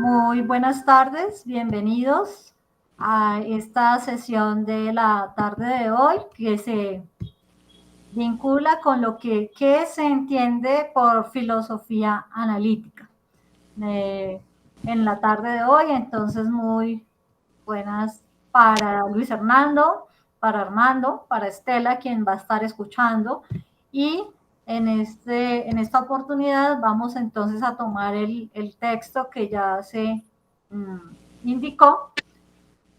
Muy buenas tardes, bienvenidos a esta sesión de la tarde de hoy que se vincula con lo que se entiende por filosofía analítica. En la tarde de hoy, entonces muy buenas para Luis Hernando, para Armando, para Estela, quien va a estar escuchando. Y en esta oportunidad vamos entonces a tomar el texto que ya se indicó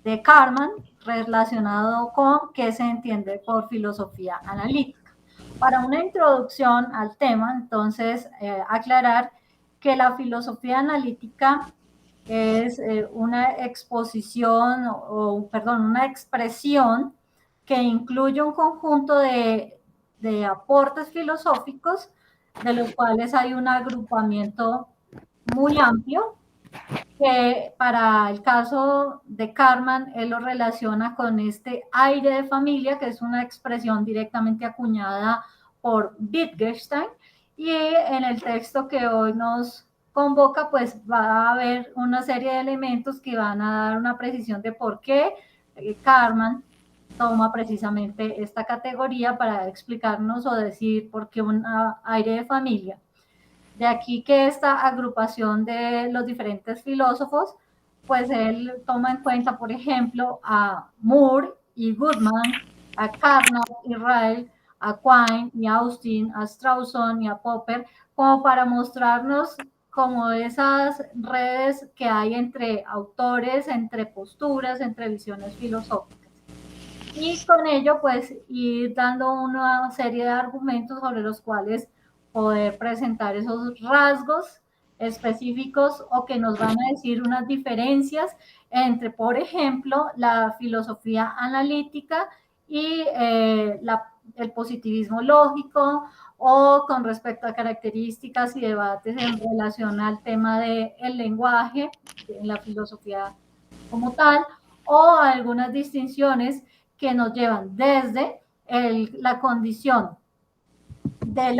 de Carman relacionado con qué se entiende por filosofía analítica. Para una introducción al tema, entonces, aclarar que la filosofía analítica es una exposición perdón, una expresión que incluye un conjunto de aportes filosóficos de los cuales hay un agrupamiento muy amplio que para el caso de Carman, él lo relaciona con este aire de familia, que es una expresión directamente acuñada por Wittgenstein, y en el texto que hoy nos convoca, pues va a haber una serie de elementos que van a dar una precisión de por qué Carman toma precisamente esta categoría para explicarnos o decir por qué un aire de familia. De aquí que esta agrupación de los diferentes filósofos, pues él toma en cuenta, por ejemplo, a Moore y Goodman, a Carnot y Ryle, a Quine y Austin, a Strawson y a Popper, como para mostrarnos como esas redes que hay entre autores, entre posturas, entre visiones filosóficas. Y con ello, pues, ir dando una serie de argumentos sobre los cuales poder presentar esos rasgos específicos o que nos van a decir unas diferencias entre, por ejemplo, la filosofía analítica y el positivismo lógico, o con respecto a características y debates en relación al tema del lenguaje en la filosofía como tal, o algunas distinciones que nos llevan desde la condición de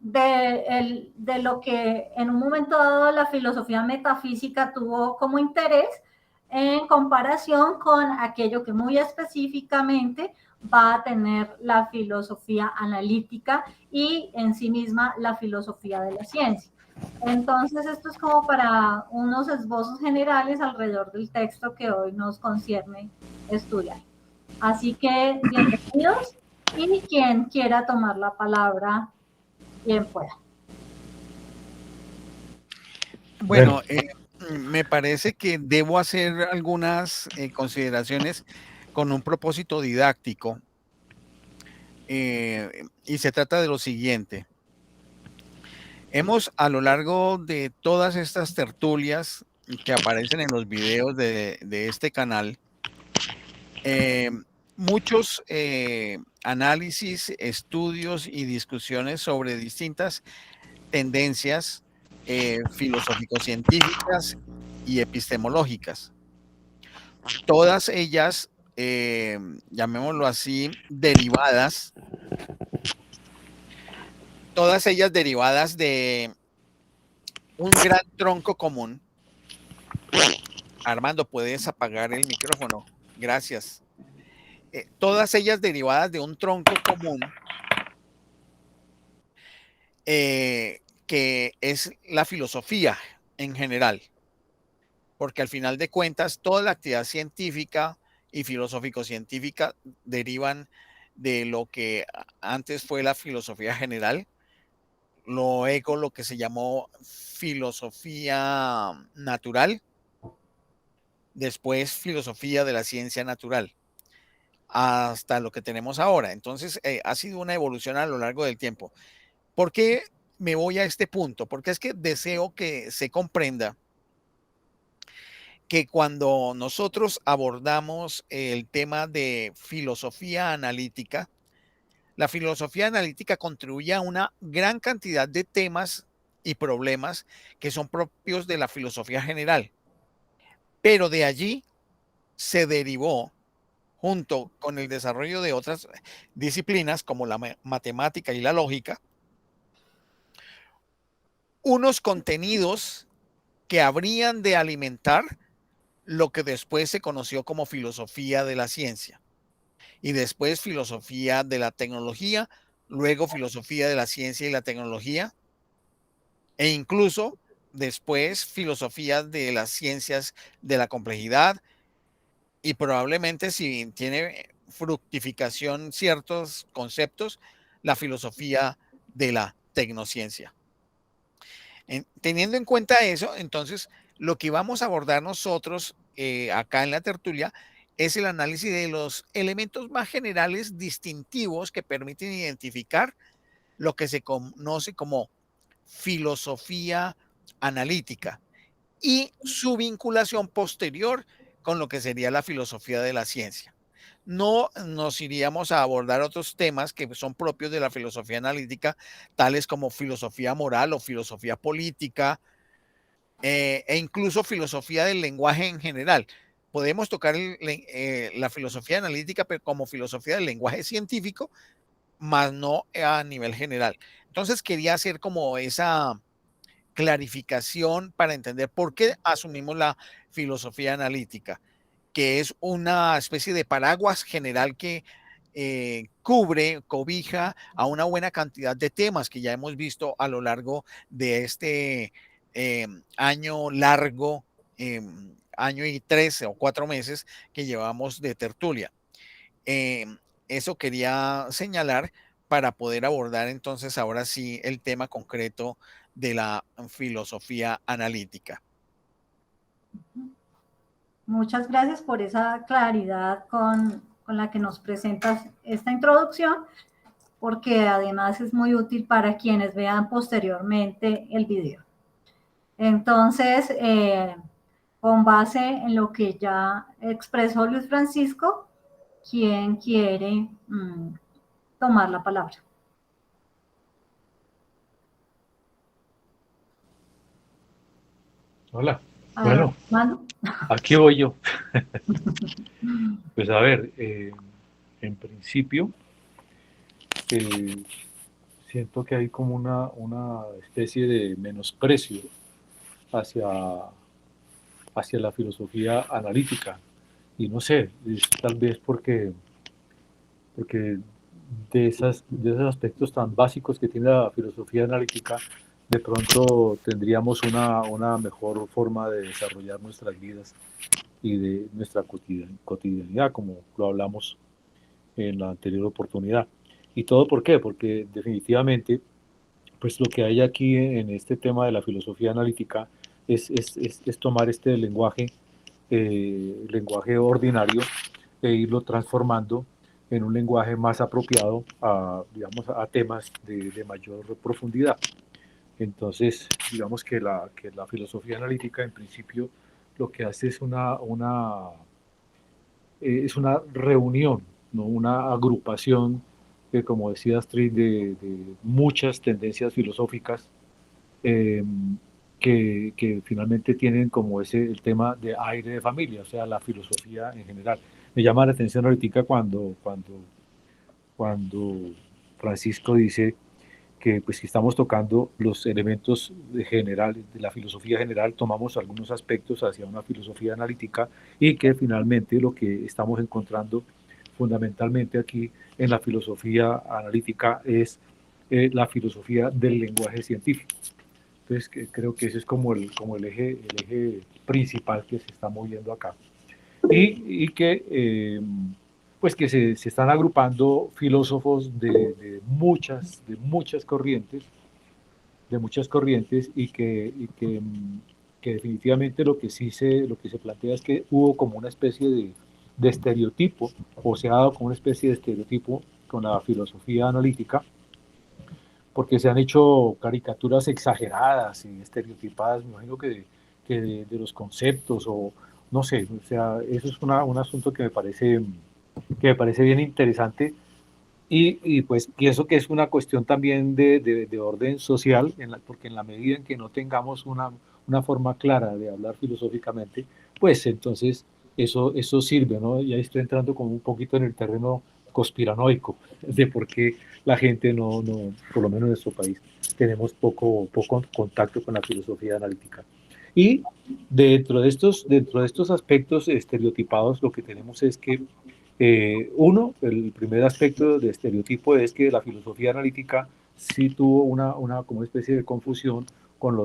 de lo que en un momento dado la filosofía metafísica tuvo como interés en comparación con aquello que muy específicamente va a tener la filosofía analítica y en sí misma la filosofía de la ciencia. Entonces, esto es como para unos esbozos generales alrededor del texto que hoy nos concierne estudiar. Así que, bienvenidos, y quien quiera tomar la palabra, bien pueda. Bueno, me parece que debo hacer algunas consideraciones con un propósito didáctico, y se trata de lo siguiente. Hemos, a lo largo de todas estas tertulias que aparecen en los videos de este canal, muchos análisis, estudios y discusiones sobre distintas tendencias filosófico-científicas y epistemológicas. Todas ellas, llamémoslo así, todas ellas derivadas de un gran tronco común. Armando, ¿puedes apagar el micrófono? Gracias. Todas ellas derivadas de un tronco común, que es la filosofía en general. Porque al final de cuentas, toda la actividad científica y filosófico-científica derivan de lo que antes fue la filosofía general, luego lo que se llamó filosofía natural, después filosofía de la ciencia natural, hasta lo que tenemos ahora. Entonces, ha sido una evolución a lo largo del tiempo. ¿Por qué me voy a este punto? Porque es que deseo que se comprenda que cuando nosotros abordamos el tema de filosofía analítica, la filosofía analítica contribuye a una gran cantidad de temas y problemas que son propios de la filosofía general. Pero de allí se derivó, junto con el desarrollo de otras disciplinas como la matemática y la lógica, unos contenidos que habrían de alimentar lo que después se conoció como filosofía de la ciencia, y después filosofía de la tecnología, luego filosofía de la ciencia y la tecnología, e incluso después filosofía de las ciencias de la complejidad, y probablemente, si tiene fructificación ciertos conceptos, la filosofía de la tecnociencia. Teniendo en cuenta eso, entonces lo que vamos a abordar nosotros acá en la tertulia es el análisis de los elementos más generales distintivos que permiten identificar lo que se conoce como filosofía analítica y su vinculación posterior con lo que sería la filosofía de la ciencia. No nos iríamos a abordar otros temas que son propios de la filosofía analítica, tales como filosofía moral o filosofía política, e incluso filosofía del lenguaje en general. Podemos tocar la filosofía analítica, pero como filosofía del lenguaje científico, más no a nivel general. Entonces quería hacer como esa clarificación para entender por qué asumimos la filosofía analítica, que es una especie de paraguas general que cubre, cobija a una buena cantidad de temas que ya hemos visto a lo largo de este año largo, año y 13 o 4 meses que llevamos de tertulia. Eh, Eso quería señalar para poder abordar entonces ahora sí el tema concreto de la filosofía analítica. Muchas gracias por esa claridad con la que nos presentas esta introducción, porque además es muy útil para quienes vean posteriormente el video. Entonces, con base en lo que ya expresó Luis Francisco, ¿quién quiere tomar la palabra? Hola, bueno, Manu. aquí voy yo. Pues a ver, en principio, siento que hay como una especie de menosprecio hacia, hacia la filosofía analítica. Y no sé, es tal vez porque de esos aspectos tan básicos que tiene la filosofía analítica, de pronto tendríamos una mejor forma de desarrollar nuestras vidas y de nuestra cotidianidad, como lo hablamos en la anterior oportunidad. ¿Y todo por qué? Porque definitivamente, pues lo que hay aquí en este tema de la filosofía analítica es tomar este lenguaje ordinario e irlo transformando en un lenguaje más apropiado a, digamos, a temas de mayor profundidad. Entonces, digamos que la filosofía analítica en principio lo que hace es una reunión, ¿no? Una agrupación, como decía Astrid, de muchas tendencias filosóficas eh, que finalmente tienen como el tema de aire de familia, o sea, la filosofía en general. Me llama la atención ahorita cuando Francisco dice que pues si estamos tocando los elementos generales de la filosofía general, tomamos algunos aspectos hacia una filosofía analítica y que finalmente lo que estamos encontrando fundamentalmente aquí en la filosofía analítica es la filosofía del lenguaje científico. Entonces creo que ese es como el eje principal que se está moviendo acá. Y que pues que se están agrupando filósofos de muchas corrientes que definitivamente lo que se plantea es que hubo como una especie de estereotipo, o se ha dado como una especie de estereotipo con la filosofía analítica, porque se han hecho caricaturas exageradas y estereotipadas, me imagino que de los conceptos, o no sé, o sea, eso es un asunto que me parece bien interesante y pues pienso que es una cuestión también de orden social, porque en la medida en que no tengamos una forma clara de hablar filosóficamente, pues entonces eso sirve, ¿no? Ya estoy entrando como un poquito en el terreno conspiranoico de por qué la gente por lo menos en nuestro país, tenemos poco contacto con la filosofía analítica. Y dentro de estos aspectos estereotipados, lo que tenemos es que, el primer aspecto de estereotipo es que la filosofía analítica sí tuvo como una especie de confusión con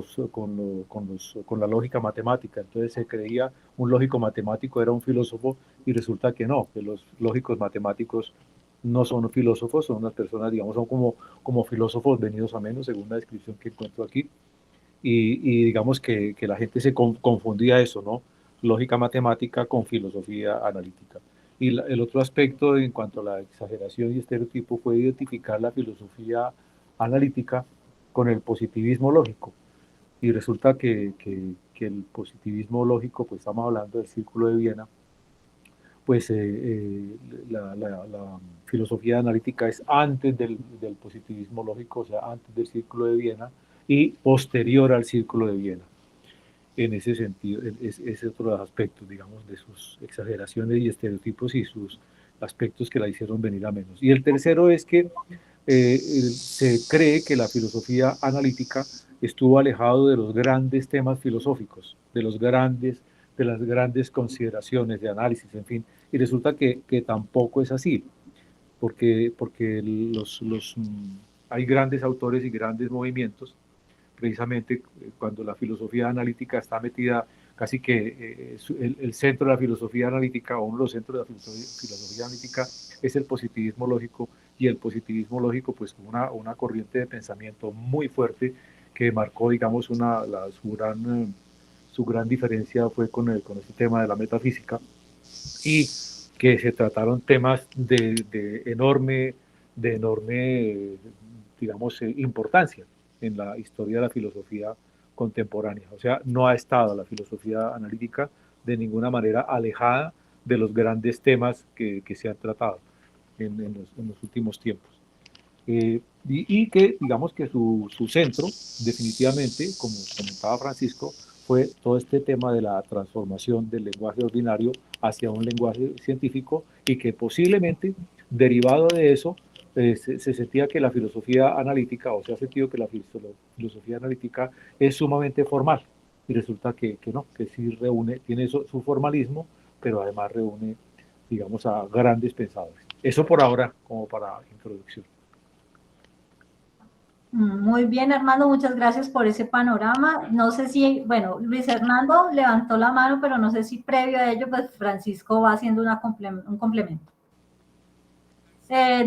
la lógica matemática. Entonces se creía un lógico matemático era un filósofo y resulta que no, que los lógicos matemáticos no son filósofos, son unas personas, digamos, son como filósofos venidos a menos, según la descripción que encuentro aquí. Y digamos que la gente se confundía eso, ¿no? Lógica matemática con filosofía analítica. Y el otro aspecto en cuanto a la exageración y estereotipo fue identificar la filosofía analítica con el positivismo lógico. Y resulta que el positivismo lógico, pues estamos hablando del Círculo de Viena, pues la filosofía analítica es antes del positivismo lógico, o sea, antes del Círculo de Viena y posterior al Círculo de Viena. En ese sentido, es otro de los aspectos, digamos, de sus exageraciones y estereotipos y sus aspectos que la hicieron venir a menos. Y el tercero es que se cree que la filosofía analítica estuvo alejado de los grandes temas filosóficos, de las grandes consideraciones de análisis, en fin, y resulta que tampoco es así, porque hay grandes autores y grandes movimientos, precisamente cuando la filosofía analítica está metida, casi que el centro de la filosofía analítica, o uno de los centros de la filosofía analítica, es el positivismo lógico, y el positivismo lógico, pues una corriente de pensamiento muy fuerte que marcó, digamos, su gran diferencia fue con este tema de la metafísica, y que se trataron temas de enorme, digamos, importancia en la historia de la filosofía contemporánea. O sea, no ha estado la filosofía analítica de ninguna manera alejada de los grandes temas que se han tratado en los últimos tiempos. Y que, digamos que su centro, definitivamente, como comentaba Francisco, fue todo este tema de la transformación del lenguaje ordinario hacia un lenguaje científico, y que posiblemente, derivado de eso, se sentía que la filosofía analítica, o se ha sentido que la filosofía analítica es sumamente formal, y resulta que no, que sí reúne, tiene su formalismo, pero además reúne, digamos, a grandes pensadores. Eso por ahora, como para introducción. Muy bien, Armando, muchas gracias por ese panorama. No sé si, bueno, Luis Hernando levantó la mano, pero no sé si previo a ello, pues Francisco va haciendo un complemento.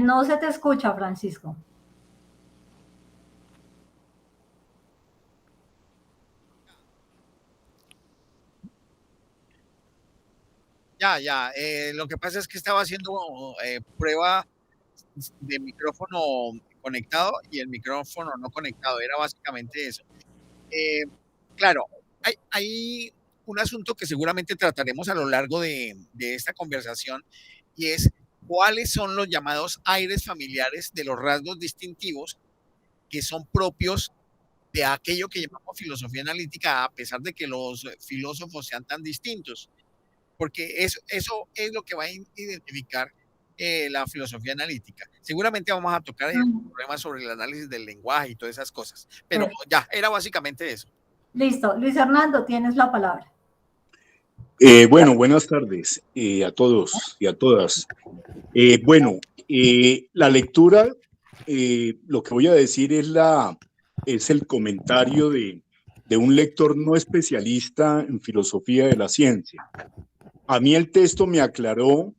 No se te escucha, Francisco. Ya, lo que pasa es que estaba haciendo prueba de micrófono conectado y el micrófono no conectado, era básicamente eso. Claro, hay un asunto que seguramente trataremos a lo largo de esta conversación, y es cuáles son los llamados aires familiares de los rasgos distintivos que son propios de aquello que llamamos filosofía analítica, a pesar de que los filósofos sean tan distintos, porque eso es lo que va a identificar la filosofía analítica. Seguramente vamos a tocar el problema sobre el análisis del lenguaje y todas esas cosas, pero ya, era básicamente eso. Listo. Luis Hernando, tienes la palabra. Bueno, buenas tardes a todos y a todas. La lectura, lo que voy a decir es el comentario de un lector no especialista en filosofía de la ciencia. A mí el texto me aclaró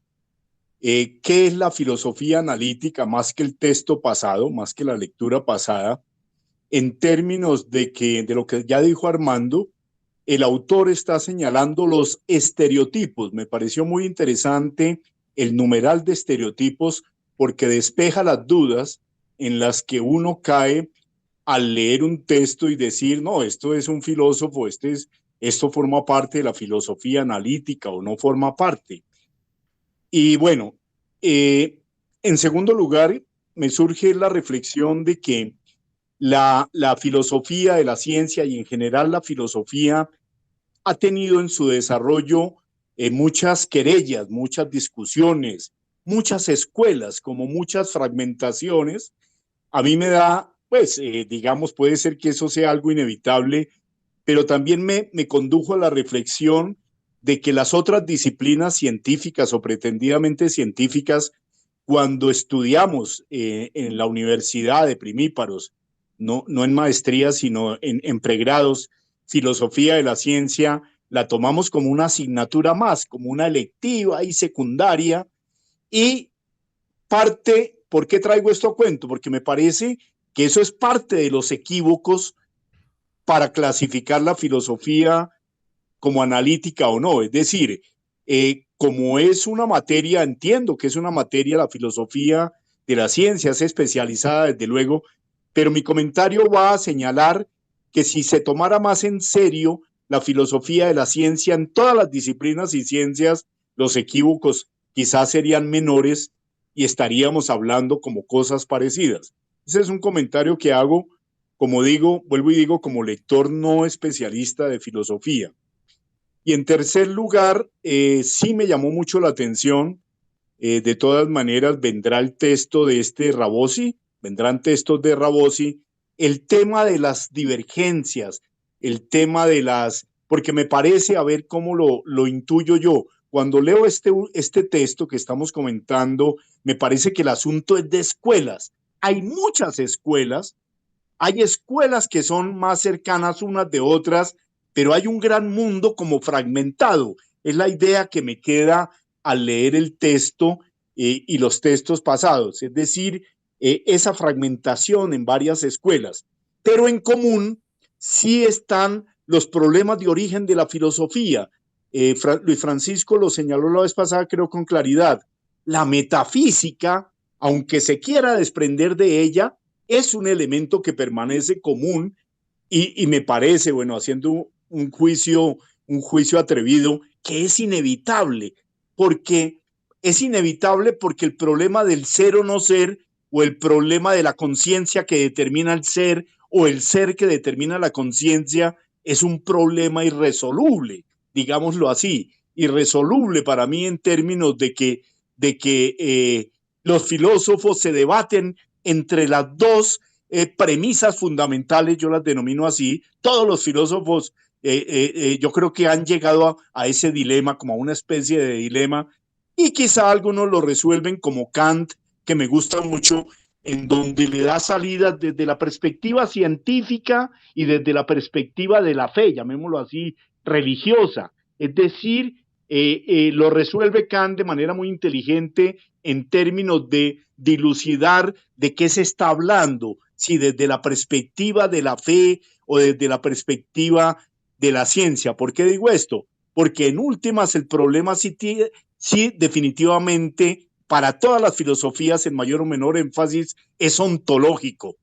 qué es la filosofía analítica, más que el texto pasado, más que la lectura pasada, en términos de lo que ya dijo Armando. El autor está señalando los estereotipos. Me pareció muy interesante el numeral de estereotipos, porque despeja las dudas en las que uno cae al leer un texto y decir, no, esto es un filósofo, esto forma parte de la filosofía analítica o no forma parte. Y bueno, en segundo lugar, me surge la reflexión de que la filosofía de la ciencia, y en general la filosofía, ha tenido en su desarrollo muchas querellas, muchas discusiones, muchas escuelas, como muchas fragmentaciones. A mí me da, pues, digamos, puede ser que eso sea algo inevitable, pero también me condujo a la reflexión de que las otras disciplinas científicas o pretendidamente científicas, cuando estudiamos en la universidad de primíparos, no en maestría, sino en pregrados, filosofía de la ciencia, la tomamos como una asignatura más, como una electiva y secundaria. Y ¿por qué traigo esto a cuento? Porque me parece que eso es parte de los equívocos para clasificar la filosofía como analítica o no. Es decir, como es una materia, entiendo que es una materia, la filosofía de la ciencia es especializada, desde luego, pero mi comentario va a señalar que si se tomara más en serio la filosofía de la ciencia en todas las disciplinas y ciencias, los equívocos quizás serían menores y estaríamos hablando como cosas parecidas. Ese es un comentario que hago, como digo, vuelvo y digo, como lector no especialista de filosofía. Y en tercer lugar, sí me llamó mucho la atención, de todas maneras vendrá el texto de Rabosi, vendrán textos de Rabosi, el tema de las divergencias, el tema de porque me parece, a ver cómo lo intuyo yo, cuando leo este texto que estamos comentando, me parece que el asunto es de escuelas. Hay muchas escuelas, hay escuelas que son más cercanas unas de otras, pero hay un gran mundo como fragmentado. Es la idea que me queda al leer el texto y los textos pasados, es decir, esa fragmentación en varias escuelas. Pero en común sí están los problemas de origen de la filosofía. Luis Francisco lo señaló la vez pasada, creo con claridad. La metafísica, aunque se quiera desprender de ella, es un elemento que permanece común y me parece, bueno, haciendo un juicio atrevido, que es inevitable, porque el problema del ser o no ser, o el problema de la conciencia que determina el ser, o el ser que determina la conciencia, es un problema irresoluble, digámoslo así, irresoluble para mí en términos de que los filósofos se debaten entre las dos premisas fundamentales, yo las denomino así. Todos los filósofos yo creo que han llegado a ese dilema, como a una especie de dilema, y quizá algunos lo resuelven como Kant, que me gusta mucho, en donde le da salida desde la perspectiva científica y desde la perspectiva de la fe, llamémoslo así, religiosa. Es decir, lo resuelve Kant de manera muy inteligente en términos de dilucidar de qué se está hablando, si desde la perspectiva de la fe o desde la perspectiva de la ciencia. ¿Por qué digo esto? Porque en últimas el problema sí definitivamente para todas las filosofías en mayor o menor énfasis es ontológico,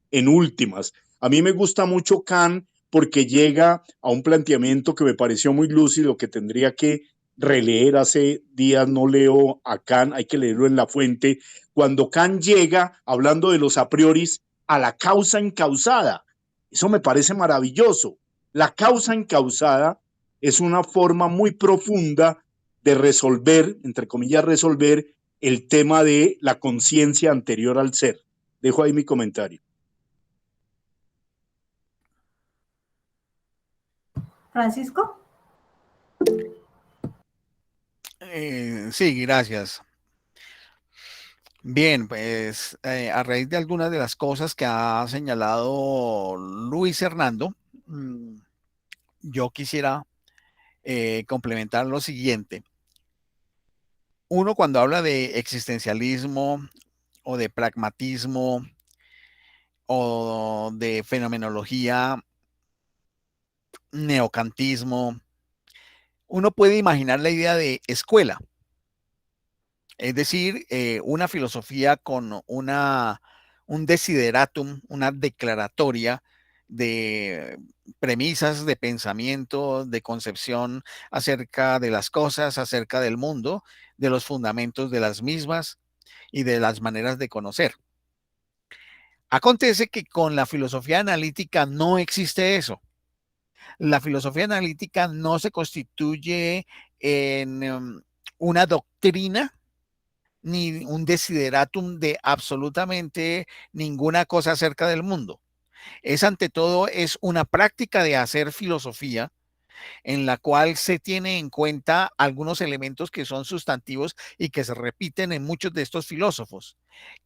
en últimas. A mí me gusta mucho Kant porque llega a un planteamiento que me pareció muy lúcido, que tendría que releer. Hace días no leo a Kant, hay que leerlo en la fuente, cuando Kant llega, hablando de los a prioris, a la causa encausada. Eso me parece maravilloso. La causa encausada es una forma muy profunda de resolver, entre comillas, resolver el tema de la conciencia anterior al ser. Dejo ahí mi comentario. Francisco. Sí, gracias. Bien, pues a raíz de algunas de las cosas que ha señalado Luis Hernando, yo quisiera complementar lo siguiente. Uno cuando habla de existencialismo o de pragmatismo o de fenomenología, neocantismo, uno puede imaginar la idea de escuela. Es decir, una filosofía con un desideratum, una declaratoria de premisas de pensamiento, de concepción acerca de las cosas, acerca del mundo, de los fundamentos de las mismas y de las maneras de conocer. Acontece que con la filosofía analítica no existe eso. La filosofía analítica no se constituye en una doctrina ni un desideratum de absolutamente ninguna cosa acerca del mundo. Es ante todo, es una práctica de hacer filosofía en la cual se tiene en cuenta algunos elementos que son sustantivos y que se repiten en muchos de estos filósofos,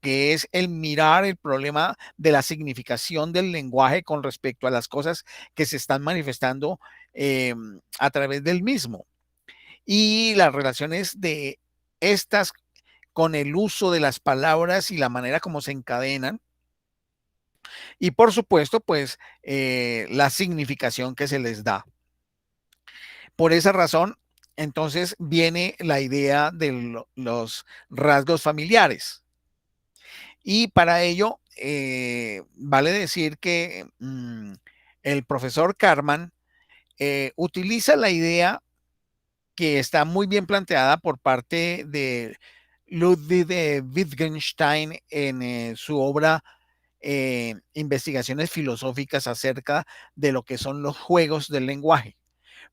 que es el mirar el problema de la significación del lenguaje con respecto a las cosas que se están manifestando a través del mismo y las relaciones de estas con el uso de las palabras y la manera como se encadenan. Y por supuesto, pues la significación que se les da. Por esa razón, entonces viene la idea de los rasgos familiares. Y para ello, vale decir que el profesor Karman utiliza la idea que está muy bien planteada por parte de Ludwig de Wittgenstein en su obra Investigaciones filosóficas acerca de lo que son los juegos del lenguaje.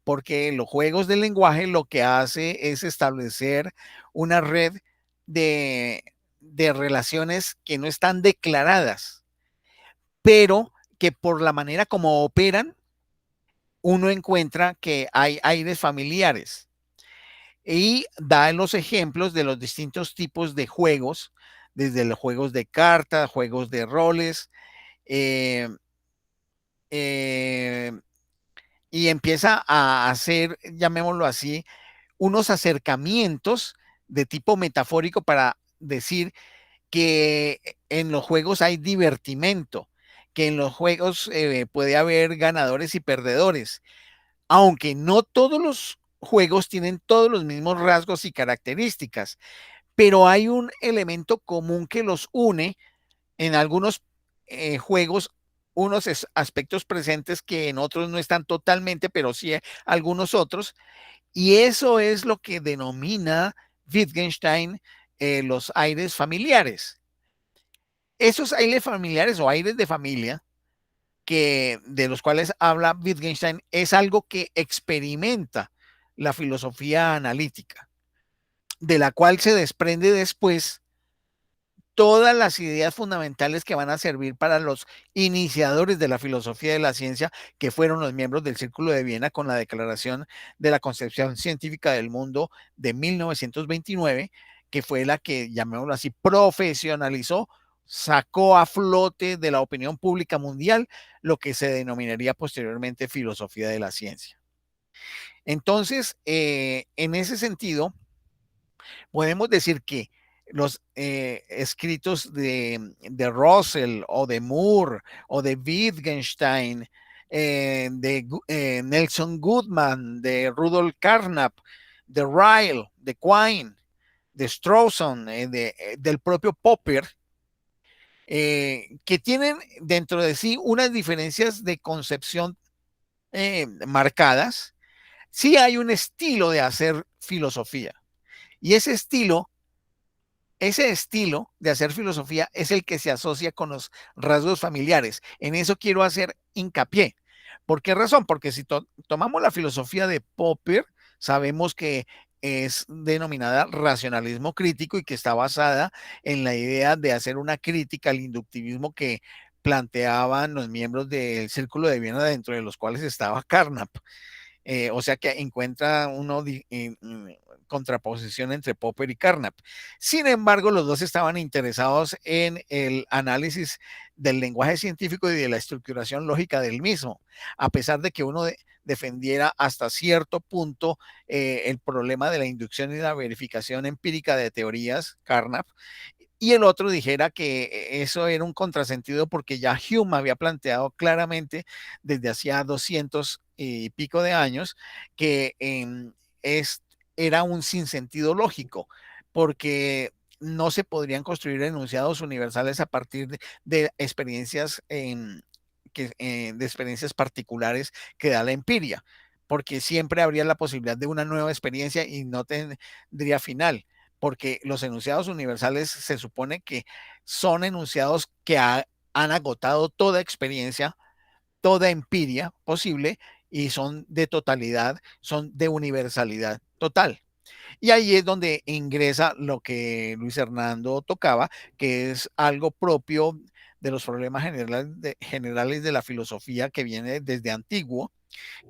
Porque los juegos del lenguaje lo que hace es establecer una red de, de relaciones que no están declaradas, pero que por la manera como operan, uno encuentra que hay aires familiares y da los ejemplos de los distintos tipos de juegos, desde los juegos de cartas, juegos de roles, eh, eh, y empieza a hacer, llamémoslo así, unos acercamientos de tipo metafórico para decir que en los juegos hay divertimento, que en los juegos puede haber ganadores y perdedores, aunque no todos los juegos tienen todos los mismos rasgos y características, pero hay un elemento común que los une en algunos juegos, unos aspectos presentes que en otros no están totalmente, pero sí algunos otros, y eso es lo que denomina Wittgenstein los aires familiares. Esos aires familiares o aires de familia de los cuales habla Wittgenstein es algo que experimenta la filosofía analítica, de la cual se desprende después todas las ideas fundamentales que van a servir para los iniciadores de la filosofía de la ciencia, que fueron los miembros del Círculo de Viena con la Declaración de la Concepción Científica del Mundo de 1929, que fue la que, llamémoslo así, profesionalizó, sacó a flote de la opinión pública mundial lo que se denominaría posteriormente filosofía de la ciencia. Entonces, en ese sentido, podemos decir que los escritos de Russell o de Moore o de Wittgenstein, de Nelson Goodman, de Rudolf Carnap, de Ryle, de Quine, de Strawson, del propio Popper, que tienen dentro de sí unas diferencias de concepción marcadas, sí hay un estilo de hacer filosofía. Y ese estilo de hacer filosofía es el que se asocia con los rasgos familiares. En eso quiero hacer hincapié. ¿Por qué razón? Porque si tomamos la filosofía de Popper, sabemos que es denominada racionalismo crítico y que está basada en la idea de hacer una crítica al inductivismo que planteaban los miembros del Círculo de Viena, dentro de los cuales estaba Carnap. O sea que encuentra uno contraposición entre Popper y Carnap. Sin embargo, los dos estaban interesados en el análisis del lenguaje científico y de la estructuración lógica del mismo, a pesar de que uno defendiera hasta cierto punto el problema de la inducción y la verificación empírica de teorías, Carnap, y el otro dijera que eso era un contrasentido porque ya Hume había planteado claramente desde hacía 200 y pico de años que era un sinsentido lógico, porque no se podrían construir enunciados universales a partir de experiencias, de experiencias particulares que da la empiria, porque siempre habría la posibilidad de una nueva experiencia y no tendría final, porque los enunciados universales se supone que son enunciados que han agotado toda experiencia, toda empiria posible, y son de totalidad, son de universalidad total. Y ahí es donde ingresa lo que Luis Hernando tocaba, que es algo propio de los problemas generales de la filosofía que viene desde antiguo,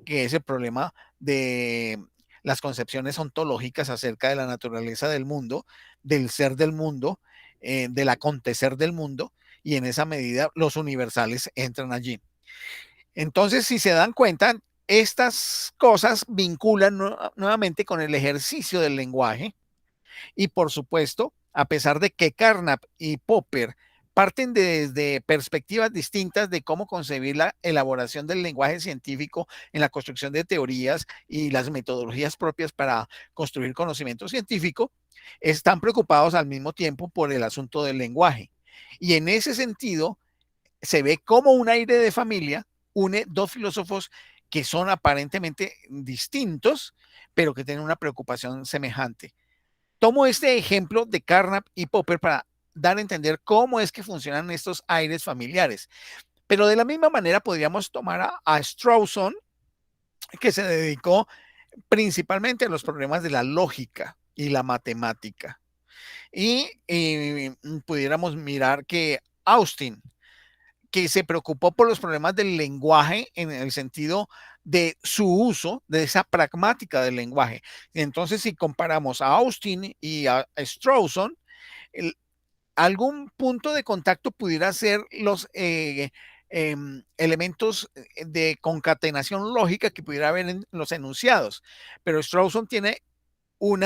que es el problema de las concepciones ontológicas acerca de la naturaleza del mundo, del ser del mundo, del acontecer del mundo, y en esa medida los universales entran allí. Entonces, si se dan cuenta, estas cosas vinculan nuevamente con el ejercicio del lenguaje y, por supuesto, a pesar de que Carnap y Popper parten desde perspectivas distintas de cómo concebir la elaboración del lenguaje científico en la construcción de teorías y las metodologías propias para construir conocimiento científico, están preocupados al mismo tiempo por el asunto del lenguaje. Y en ese sentido, se ve como un aire de familia une dos filósofos que son aparentemente distintos, pero que tienen una preocupación semejante. Tomo este ejemplo de Carnap y Popper para dar a entender cómo es que funcionan estos aires familiares. Pero de la misma manera podríamos tomar a Strawson, que se dedicó principalmente a los problemas de la lógica y la matemática. Y pudiéramos mirar que Austin, que se preocupó por los problemas del lenguaje en el sentido de su uso, de esa pragmática del lenguaje. Entonces, si comparamos a Austin y a Strawson, algún punto de contacto pudiera ser los elementos de concatenación lógica que pudiera haber en los enunciados. Pero Strawson tiene un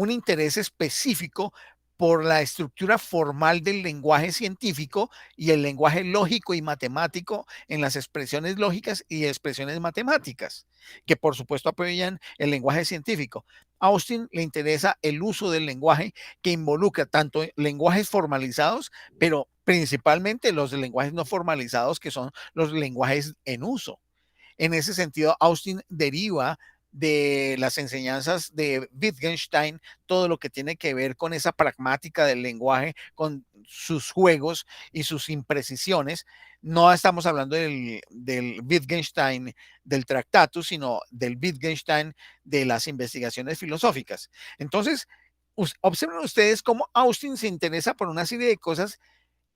interés específico por la estructura formal del lenguaje científico y el lenguaje lógico y matemático en las expresiones lógicas y expresiones matemáticas, que por supuesto apoyan el lenguaje científico. A Austin le interesa el uso del lenguaje que involucra tanto lenguajes formalizados, pero principalmente los lenguajes no formalizados, que son los lenguajes en uso. En ese sentido, Austin deriva de las enseñanzas de Wittgenstein todo lo que tiene que ver con esa pragmática del lenguaje, con sus juegos y sus imprecisiones. No estamos hablando del Wittgenstein del Tractatus, sino del Wittgenstein de las investigaciones filosóficas. Entonces, observen ustedes cómo Austin se interesa por una serie de cosas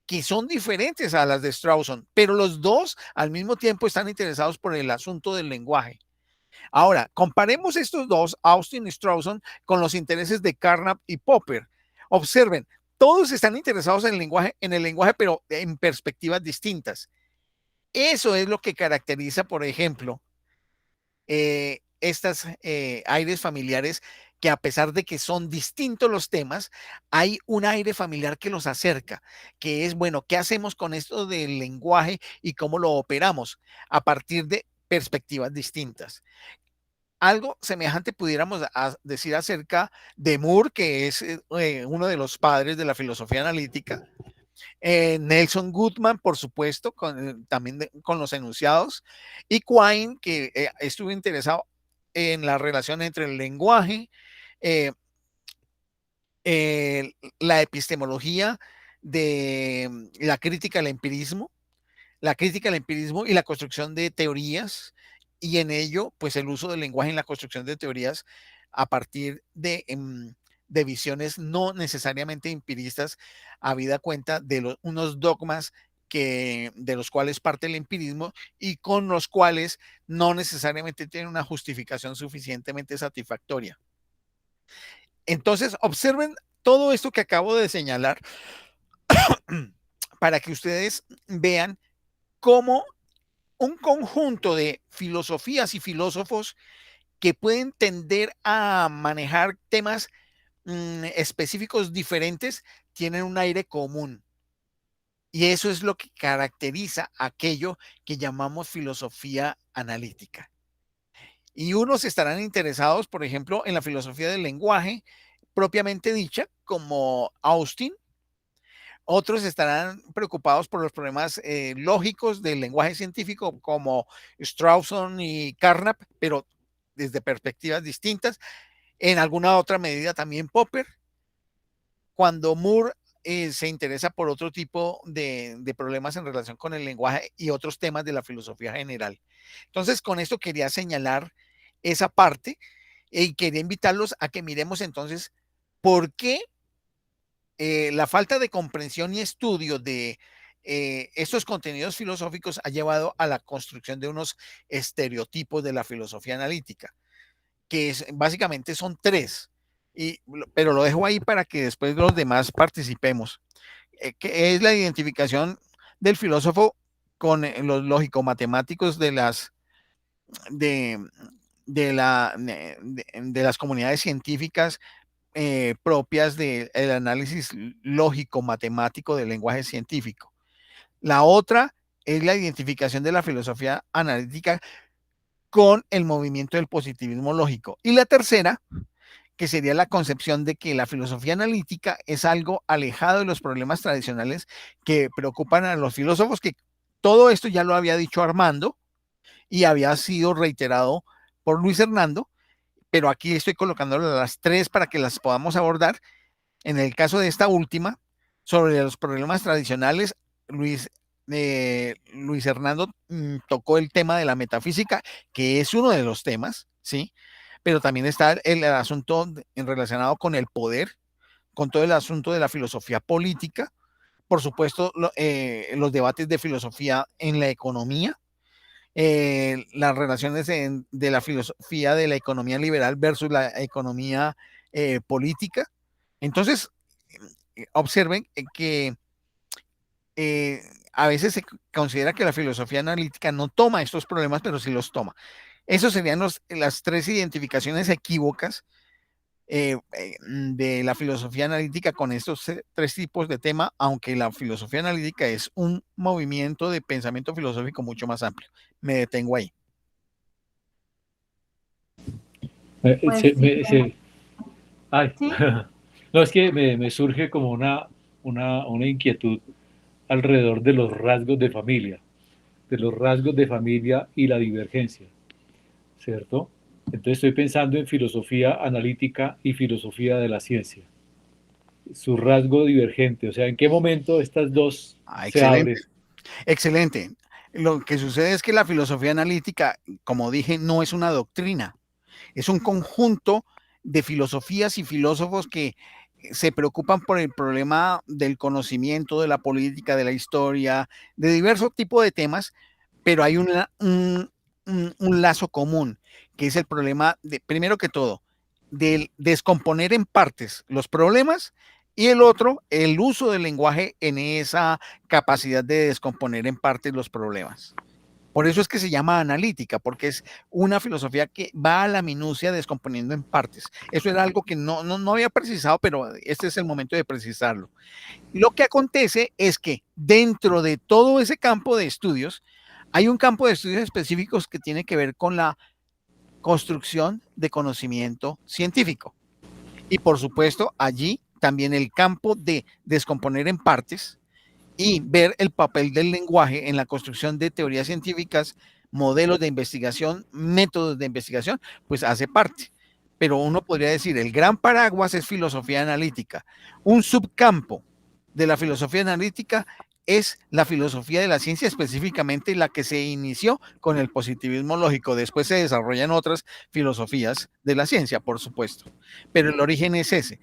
que son diferentes a las de Strawson, pero los dos al mismo tiempo están interesados por el asunto del lenguaje. Ahora, comparemos estos dos, Austin y Strawson, con los intereses de Carnap y Popper. Observen, todos están interesados en el lenguaje, pero en perspectivas distintas. Eso es lo que caracteriza, por ejemplo, estas aires familiares, que a pesar de que son distintos los temas, hay un aire familiar que los acerca, que es, bueno, ¿qué hacemos con esto del lenguaje y cómo lo operamos a partir de perspectivas distintas? Algo semejante pudiéramos decir acerca de Moore, que es uno de los padres de la filosofía analítica. Nelson Goodman, por supuesto, también con los enunciados, y Quine, que estuvo interesado en la relación entre el lenguaje, la epistemología de la crítica al empirismo y la construcción de teorías, y en ello, pues el uso del lenguaje en la construcción de teorías a partir de visiones no necesariamente empiristas, habida cuenta de unos dogmas de los cuales parte el empirismo y con los cuales no necesariamente tiene una justificación suficientemente satisfactoria. Entonces, observen todo esto que acabo de señalar para que ustedes vean cómo un conjunto de filosofías y filósofos que pueden tender a manejar temas específicos diferentes tienen un aire común. Y eso es lo que caracteriza aquello que llamamos filosofía analítica. Y unos estarán interesados, por ejemplo, en la filosofía del lenguaje propiamente dicha, como Austin. Otros estarán preocupados por los problemas lógicos del lenguaje científico, como Strawson y Carnap, pero desde perspectivas distintas. En alguna otra medida también Popper. Cuando Moore se interesa por otro tipo de problemas en relación con el lenguaje y otros temas de la filosofía general. Entonces, con esto quería señalar esa parte y quería invitarlos a que miremos entonces por qué la falta de comprensión y estudio de estos contenidos filosóficos ha llevado a la construcción de unos estereotipos de la filosofía analítica, que básicamente son tres, pero lo dejo ahí para que después los demás participemos, que es la identificación del filósofo con los lógico-matemáticos de las comunidades científicas propias del análisis lógico-matemático del lenguaje científico. La otra es la identificación de la filosofía analítica con el movimiento del positivismo lógico. Y la tercera, que sería la concepción de que la filosofía analítica es algo alejado de los problemas tradicionales que preocupan a los filósofos, que todo esto ya lo había dicho Armando y había sido reiterado por Luis Hernando, pero aquí estoy colocando las tres para que las podamos abordar. En el caso de esta última, sobre los problemas tradicionales, Luis Hernando tocó el tema de la metafísica, que es uno de los temas, ¿sí? Pero también está el asunto relacionado con el poder, con todo el asunto de la filosofía política, por supuesto, los debates de filosofía en la economía, las relaciones de la filosofía de la economía liberal versus la economía política. Entonces, observen que a veces se considera que la filosofía analítica no toma estos problemas, pero sí los toma. Esos serían las tres identificaciones equívocas de la filosofía analítica con estos tres tipos de tema, aunque la filosofía analítica es un movimiento de pensamiento filosófico mucho más amplio. Me detengo ahí. Pues sí. Ay. ¿Sí? No, es que me surge como una inquietud alrededor de los rasgos de familia y la divergencia, ¿cierto? Entonces estoy pensando en filosofía analítica y filosofía de la ciencia. Su rasgo divergente, o sea, ¿en qué momento estas dos se abren? Excelente. Lo que sucede es que la filosofía analítica, como dije, no es una doctrina, es un conjunto de filosofías y filósofos que se preocupan por el problema del conocimiento, de la política, de la historia, de diversos tipos de temas, pero hay un lazo común, que es el problema, primero que todo, del descomponer en partes los problemas, y el otro, el uso del lenguaje en esa capacidad de descomponer en partes los problemas. Por eso es que se llama analítica, porque es una filosofía que va a la minucia descomponiendo en partes. Eso era algo que no había precisado, pero este es el momento de precisarlo. Lo que acontece es que dentro de todo ese campo de estudios, hay un campo de estudios específicos que tiene que ver con la construcción de conocimiento científico. Y por supuesto, allí también el campo de descomponer en partes y ver el papel del lenguaje en la construcción de teorías científicas, modelos de investigación, métodos de investigación, pues hace parte. Pero uno podría decir, el gran paraguas es filosofía analítica. Un subcampo de la filosofía analítica es la filosofía de la ciencia, específicamente la que se inició con el positivismo lógico. Después se desarrollan otras filosofías de la ciencia, por supuesto. Pero el origen es ese.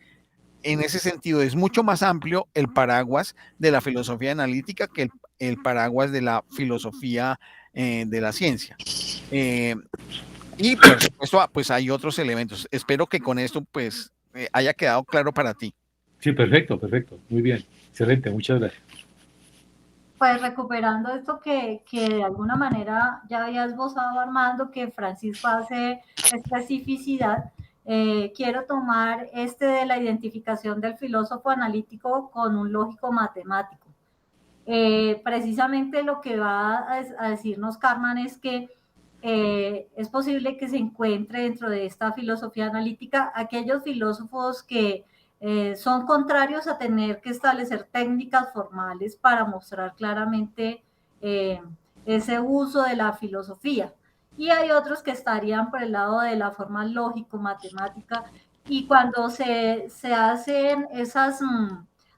En ese sentido, es mucho más amplio el paraguas de la filosofía analítica que el paraguas de la filosofía de la ciencia. Y por supuesto, pues hay otros elementos. Espero que con esto pues haya quedado claro para ti. Sí, perfecto. Muy bien. Excelente, muchas gracias. Pues recuperando esto que de alguna manera ya había esbozado Armando, que Francisco hace especificidad, quiero tomar de la identificación del filósofo analítico con un lógico matemático. Precisamente lo que va a decirnos Carman es que es posible que se encuentre dentro de esta filosofía analítica aquellos filósofos que son contrarios a tener que establecer técnicas formales para mostrar claramente ese uso de la filosofía. Y hay otros que estarían por el lado de la forma lógico-matemática, y cuando se hacen esas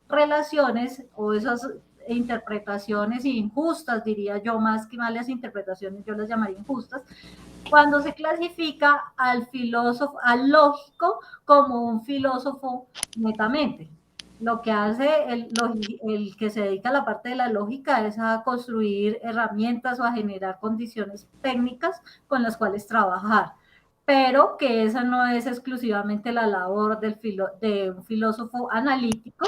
relaciones o esas interpretaciones injustas, diría yo, más que malas interpretaciones, yo las llamaría injustas, cuando se clasifica al filósofo, al lógico, como un filósofo netamente. lo que hace el que se dedica a la parte de la lógica es a construir herramientas o a generar condiciones técnicas con las cuales trabajar, pero que esa no es exclusivamente la labor de un filósofo analítico,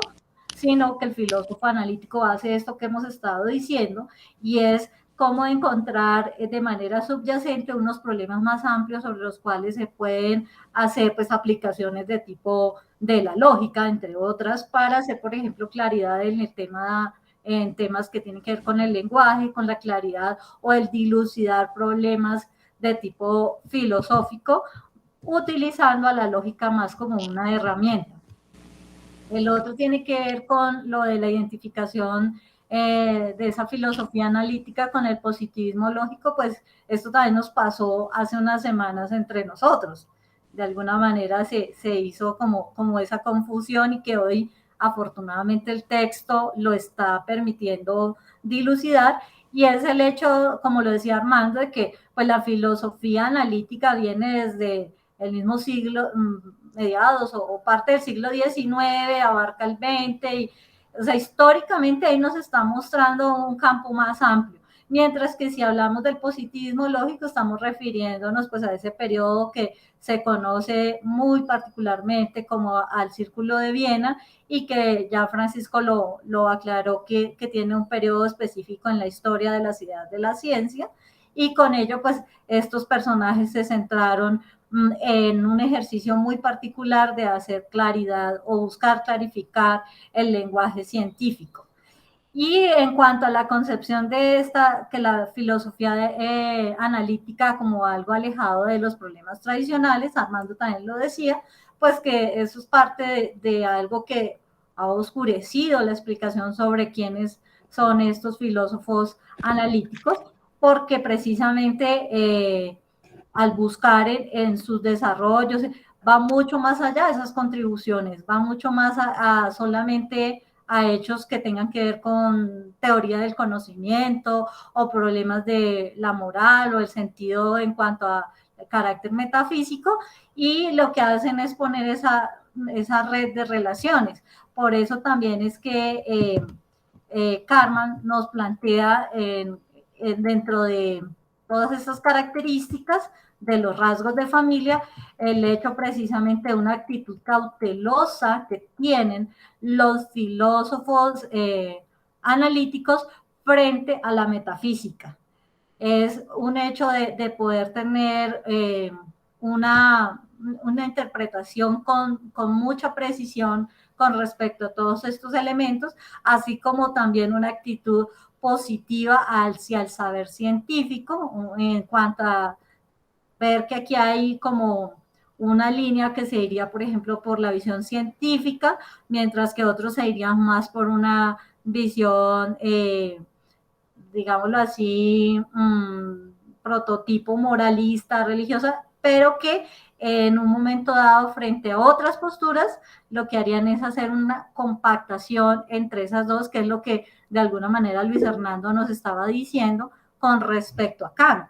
sino que el filósofo analítico hace esto que hemos estado diciendo, y es cómo encontrar de manera subyacente unos problemas más amplios sobre los cuales se pueden hacer pues aplicaciones de tipo de la lógica, entre otras, para hacer, por ejemplo, claridad en el tema, en temas que tienen que ver con el lenguaje, con la claridad o el dilucidar problemas de tipo filosófico, utilizando a la lógica más como una herramienta. El otro tiene que ver con lo de la identificación de esa filosofía analítica con el positivismo lógico, pues esto también nos pasó hace unas semanas entre nosotros. De alguna manera se hizo como esa confusión, y que hoy afortunadamente el texto lo está permitiendo dilucidar, y es el hecho, como lo decía Armando, de que pues la filosofía analítica viene desde el mismo siglo, mediados o parte del siglo XIX, abarca el XX, y, o sea, históricamente ahí nos está mostrando un campo más amplio. Mientras que si hablamos del positivismo lógico, estamos refiriéndonos pues a ese periodo que se conoce muy particularmente como al Círculo de Viena, y que ya Francisco lo aclaró, que tiene un periodo específico en la historia de las ideas de la ciencia, y con ello pues estos personajes se centraron en un ejercicio muy particular de hacer claridad o buscar clarificar el lenguaje científico. Y en cuanto a la concepción de esta, que la filosofía analítica como algo alejado de los problemas tradicionales, Armando también lo decía, pues que eso es parte de algo que ha oscurecido la explicación sobre quiénes son estos filósofos analíticos, porque precisamente al buscar en sus desarrollos, va mucho más allá de esas contribuciones, va mucho más a solamente a hechos que tengan que ver con teoría del conocimiento o problemas de la moral o el sentido en cuanto a carácter metafísico, y lo que hacen es poner esa red de relaciones. Por eso también es que Karman nos plantea dentro de todas estas características de los rasgos de familia, el hecho precisamente de una actitud cautelosa que tienen los filósofos analíticos frente a la metafísica. Es un hecho de poder tener una interpretación con mucha precisión con respecto a todos estos elementos, así como también una actitud positiva hacia el saber científico, en cuanto a ver que aquí hay como una línea que se iría, por ejemplo, por la visión científica, mientras que otros se irían más por una visión, digámoslo así, prototipo moralista, religiosa, pero que en un momento dado, frente a otras posturas, lo que harían es hacer una compactación entre esas dos, que es lo que de alguna manera Luis Hernando nos estaba diciendo con respecto a Kant,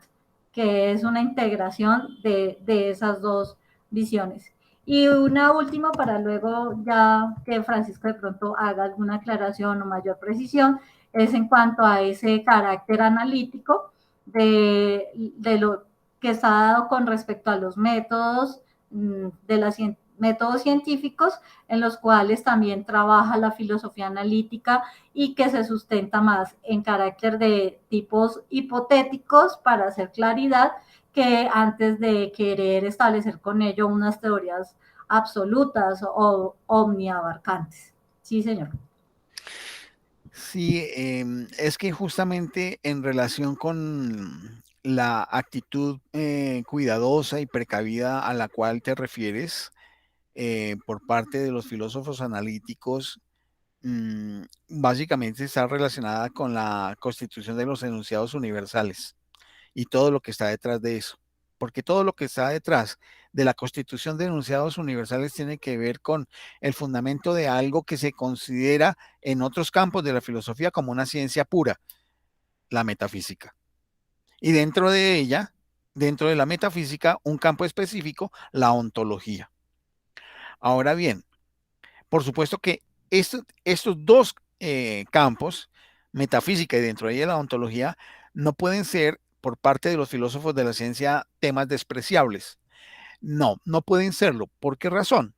que es una integración de esas dos visiones. Y una última, para luego ya que Francisco de pronto haga alguna aclaración o mayor precisión, es en cuanto a ese carácter analítico de lo que está dado con respecto a los métodos métodos científicos, en los cuales también trabaja la filosofía analítica, y que se sustenta más en carácter de tipos hipotéticos para hacer claridad, que antes de querer establecer con ello unas teorías absolutas o omniabarcantes. Sí, señor. Sí, es que justamente en relación con la actitud cuidadosa y precavida a la cual te refieres por parte de los filósofos analíticos, básicamente está relacionada con la constitución de los enunciados universales y todo lo que está detrás de eso. Porque todo lo que está detrás de la constitución de enunciados universales tiene que ver con el fundamento de algo que se considera en otros campos de la filosofía como una ciencia pura, la metafísica. Y dentro de ella, dentro de la metafísica, un campo específico, la ontología. Ahora bien, por supuesto que estos dos campos, metafísica y dentro de ella la ontología, no pueden ser por parte de los filósofos de la ciencia temas despreciables. No, no pueden serlo. ¿Por qué razón?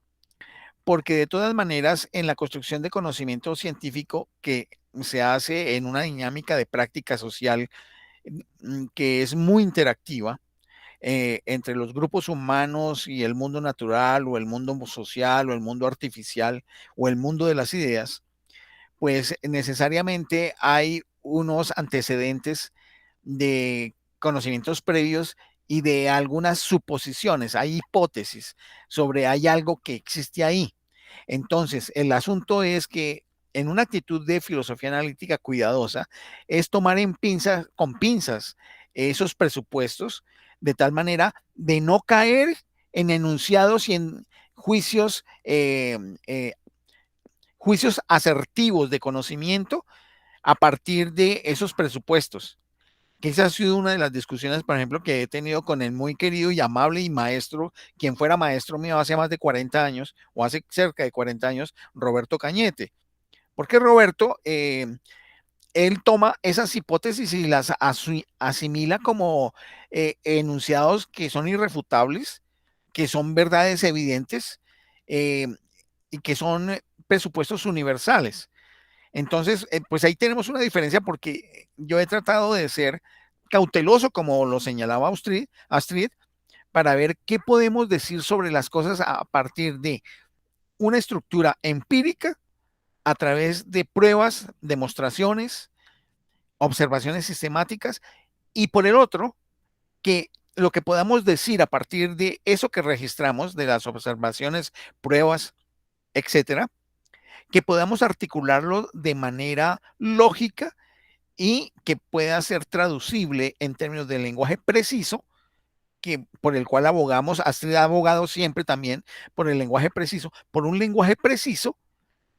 Porque de todas maneras, en la construcción de conocimiento científico que se hace en una dinámica de práctica social que es muy interactiva entre los grupos humanos y el mundo natural o el mundo social o el mundo artificial o el mundo de las ideas, pues necesariamente hay unos antecedentes de conocimientos previos y de algunas suposiciones, hay hipótesis sobre hay algo que existe ahí. Entonces, el asunto es que en una actitud de filosofía analítica cuidadosa es tomar con pinzas esos presupuestos de tal manera de no caer en enunciados y en juicios juicios asertivos de conocimiento a partir de esos presupuestos. Que esa ha sido una de las discusiones, por ejemplo, que he tenido con el muy querido y amable y maestro, quien fuera maestro mío hace más de 40 años, o hace cerca de 40 años, Roberto Cañete. Porque Roberto, él toma esas hipótesis y las asimila como enunciados que son irrefutables, que son verdades evidentes y que son presupuestos universales. Entonces, pues ahí tenemos una diferencia porque yo he tratado de ser cauteloso, como lo señalaba Astrid, para ver qué podemos decir sobre las cosas a partir de una estructura empírica a través de pruebas, demostraciones, observaciones sistemáticas y por el otro, que lo que podamos decir a partir de eso que registramos, de las observaciones, pruebas, etcétera, que podamos articularlo de manera lógica y que pueda ser traducible en términos de lenguaje preciso, que, por el cual abogamos. Astrid ha abogado siempre también por el lenguaje preciso, por un lenguaje preciso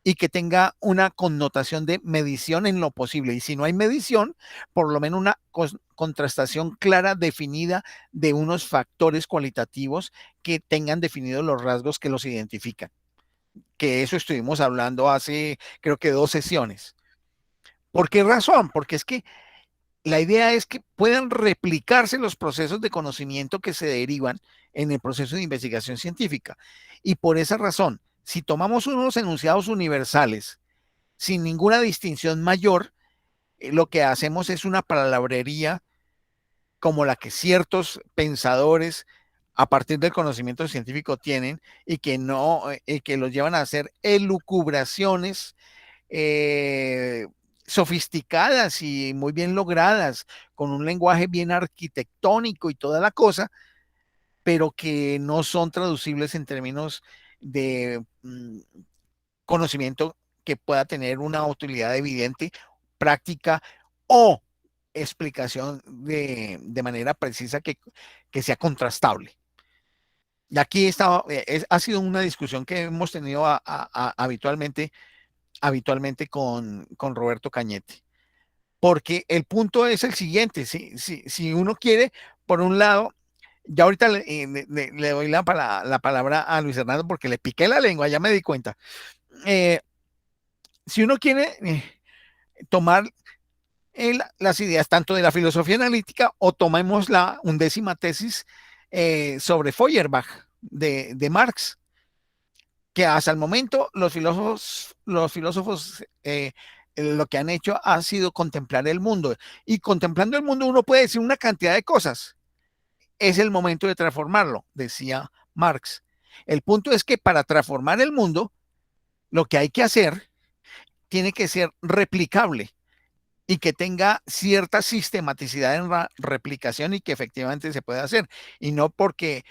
y que tenga una connotación de medición en lo posible. Y si no hay medición, por lo menos una contrastación clara, definida de unos factores cualitativos que tengan definidos los rasgos que los identifican. Que eso estuvimos hablando hace, creo que 2 sesiones. ¿Por qué razón? Porque es que la idea es que puedan replicarse los procesos de conocimiento que se derivan en el proceso de investigación científica. Y por esa razón, si tomamos unos enunciados universales sin ninguna distinción mayor, lo que hacemos es una palabrería como la que ciertos pensadores a partir del conocimiento científico tienen y que no, que los llevan a hacer elucubraciones sofisticadas y muy bien logradas, con un lenguaje bien arquitectónico y toda la cosa, pero que no son traducibles en términos de conocimiento que pueda tener una utilidad evidente, práctica o explicación de manera precisa que sea contrastable. Y aquí ha sido una discusión que hemos tenido habitualmente con Roberto Cañete. Porque el punto es el siguiente, si uno quiere, por un lado, ya ahorita le doy la palabra a Luis Hernando porque le piqué la lengua, ya me di cuenta. Si uno quiere tomar las ideas tanto de la filosofía analítica o tomemos la 11ª tesis sobre Feuerbach de Marx, que hasta el momento los filósofos lo que han hecho ha sido contemplar el mundo. Y contemplando el mundo uno puede decir una cantidad de cosas. Es el momento de transformarlo, decía Marx. El punto es que para transformar el mundo, lo que hay que hacer tiene que ser replicable y que tenga cierta sistematicidad en la replicación y que efectivamente se pueda hacer. Y no porque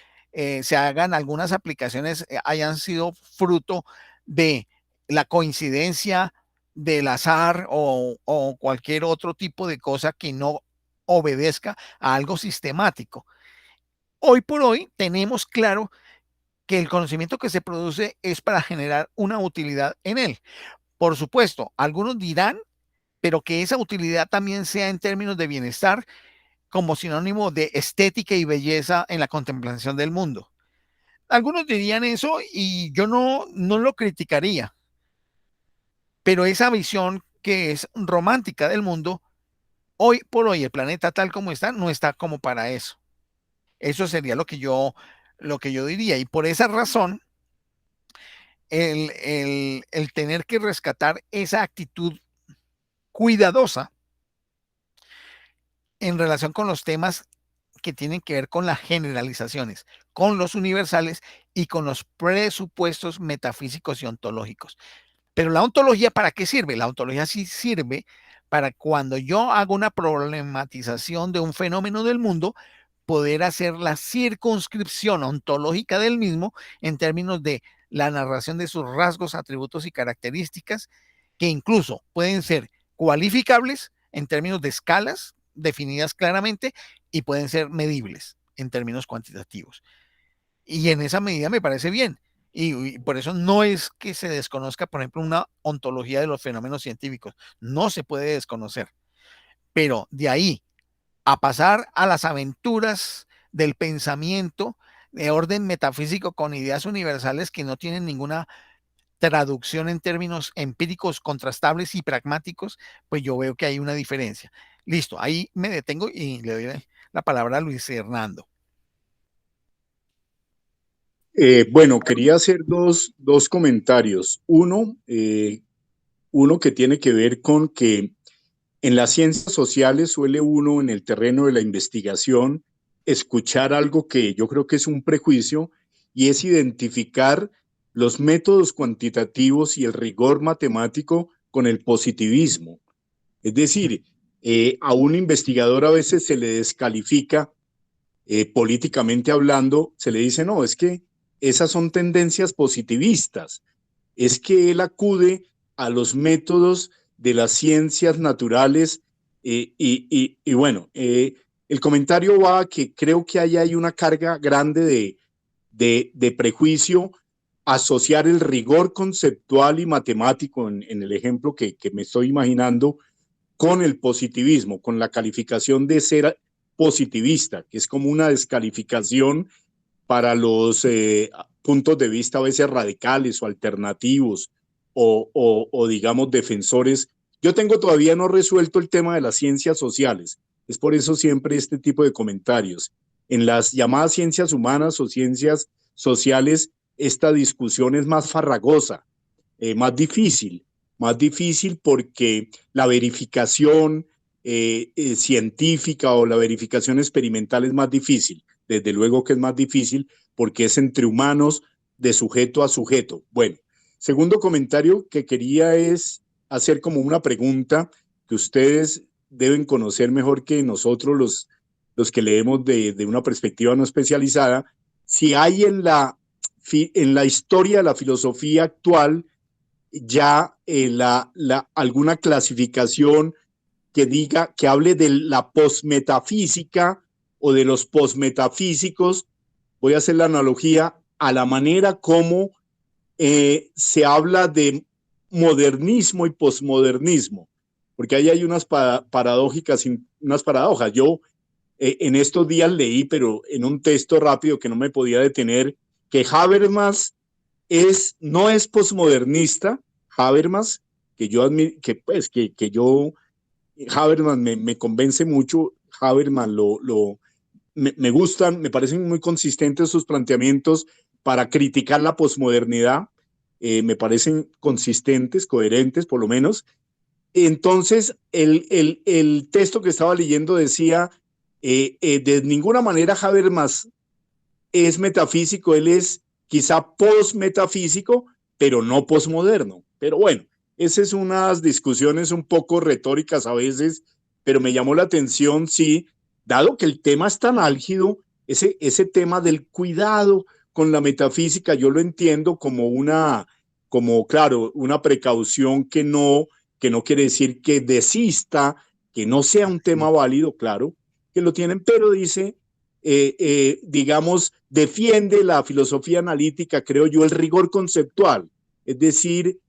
se hagan algunas aplicaciones hayan sido fruto de la coincidencia, del azar o cualquier otro tipo de cosa que no obedezca a algo sistemático. Hoy por hoy tenemos claro que el conocimiento que se produce es para generar una utilidad en él. Por supuesto, algunos dirán, pero que esa utilidad también sea en términos de bienestar como sinónimo de estética y belleza en la contemplación del mundo. Algunos dirían eso y yo no lo criticaría. Pero esa visión que es romántica del mundo, hoy por hoy el planeta tal como está, no está como para eso. Eso sería lo que yo diría. Y por esa razón, el tener que rescatar esa actitud cuidadosa en relación con los temas que tienen que ver con las generalizaciones, con los universales y con los presupuestos metafísicos y ontológicos. Pero la ontología, ¿para qué sirve? La ontología sí sirve para cuando yo hago una problematización de un fenómeno del mundo, poder hacer la circunscripción ontológica del mismo en términos de la narración de sus rasgos, atributos y características, que incluso pueden ser cualificables en términos de escalas definidas claramente y pueden ser medibles en términos cuantitativos. Y en esa medida me parece bien. Y por eso no es que se desconozca, por ejemplo, una ontología de los fenómenos científicos. No se puede desconocer. Pero de ahí a pasar a las aventuras del pensamiento de orden metafísico con ideas universales que no tienen ninguna traducción en términos empíricos contrastables y pragmáticos, pues yo veo que hay una diferencia. Listo, ahí me detengo y le doy la palabra a Luis Hernando. Bueno, quería hacer dos comentarios. Uno que tiene que ver con que en las ciencias sociales suele uno en el terreno de la investigación escuchar algo que yo creo que es un prejuicio y es identificar los métodos cuantitativos y el rigor matemático con el positivismo. Es decir, a un investigador a veces se le descalifica políticamente hablando, se le dice, no, es que esas son tendencias positivistas, es que él acude a los métodos de las ciencias naturales y bueno, el comentario va a que creo que hay una carga grande de prejuicio, asociar el rigor conceptual y matemático en el ejemplo que me estoy imaginando con el positivismo, con la calificación de ser positivista, que es como una descalificación para los puntos de vista a veces radicales o alternativos o digamos defensores. Yo tengo todavía no resuelto el tema de las ciencias sociales, es por eso siempre este tipo de comentarios. En las llamadas ciencias humanas o ciencias sociales, esta discusión es más farragosa, más difícil porque la verificación científica o la verificación experimental es más difícil. Desde luego que es más difícil porque es entre humanos de sujeto a sujeto. Bueno, segundo comentario que quería es hacer como una pregunta que ustedes deben conocer mejor que nosotros los que leemos de una perspectiva no especializada, si hay en la historia de la filosofía actual ya alguna clasificación que diga, que hable de la posmetafísica o de los posmetafísicos. Voy a hacer la analogía a la manera como se habla de modernismo y posmodernismo, porque ahí hay unas paradójicas, unas paradojas. Yo en estos días leí, pero en un texto rápido que no me podía detener, que Habermas no es posmodernista. Habermas, que yo Habermas me convence mucho. Habermas me gustan, me parecen muy consistentes sus planteamientos para criticar la posmodernidad. Me parecen consistentes, coherentes por lo menos. Entonces, el texto que estaba leyendo decía, de ninguna manera Habermas es metafísico, él es quizá post-metafísico, pero no postmoderno. Pero bueno, esas son unas discusiones un poco retóricas a veces, pero me llamó la atención, sí, dado que el tema es tan álgido, ese tema del cuidado con la metafísica, yo lo entiendo como claro, una precaución que no quiere decir que desista, que no sea un tema válido, claro, que lo tienen, pero dice, digamos, defiende la filosofía analítica, creo yo, el rigor conceptual. Es decir,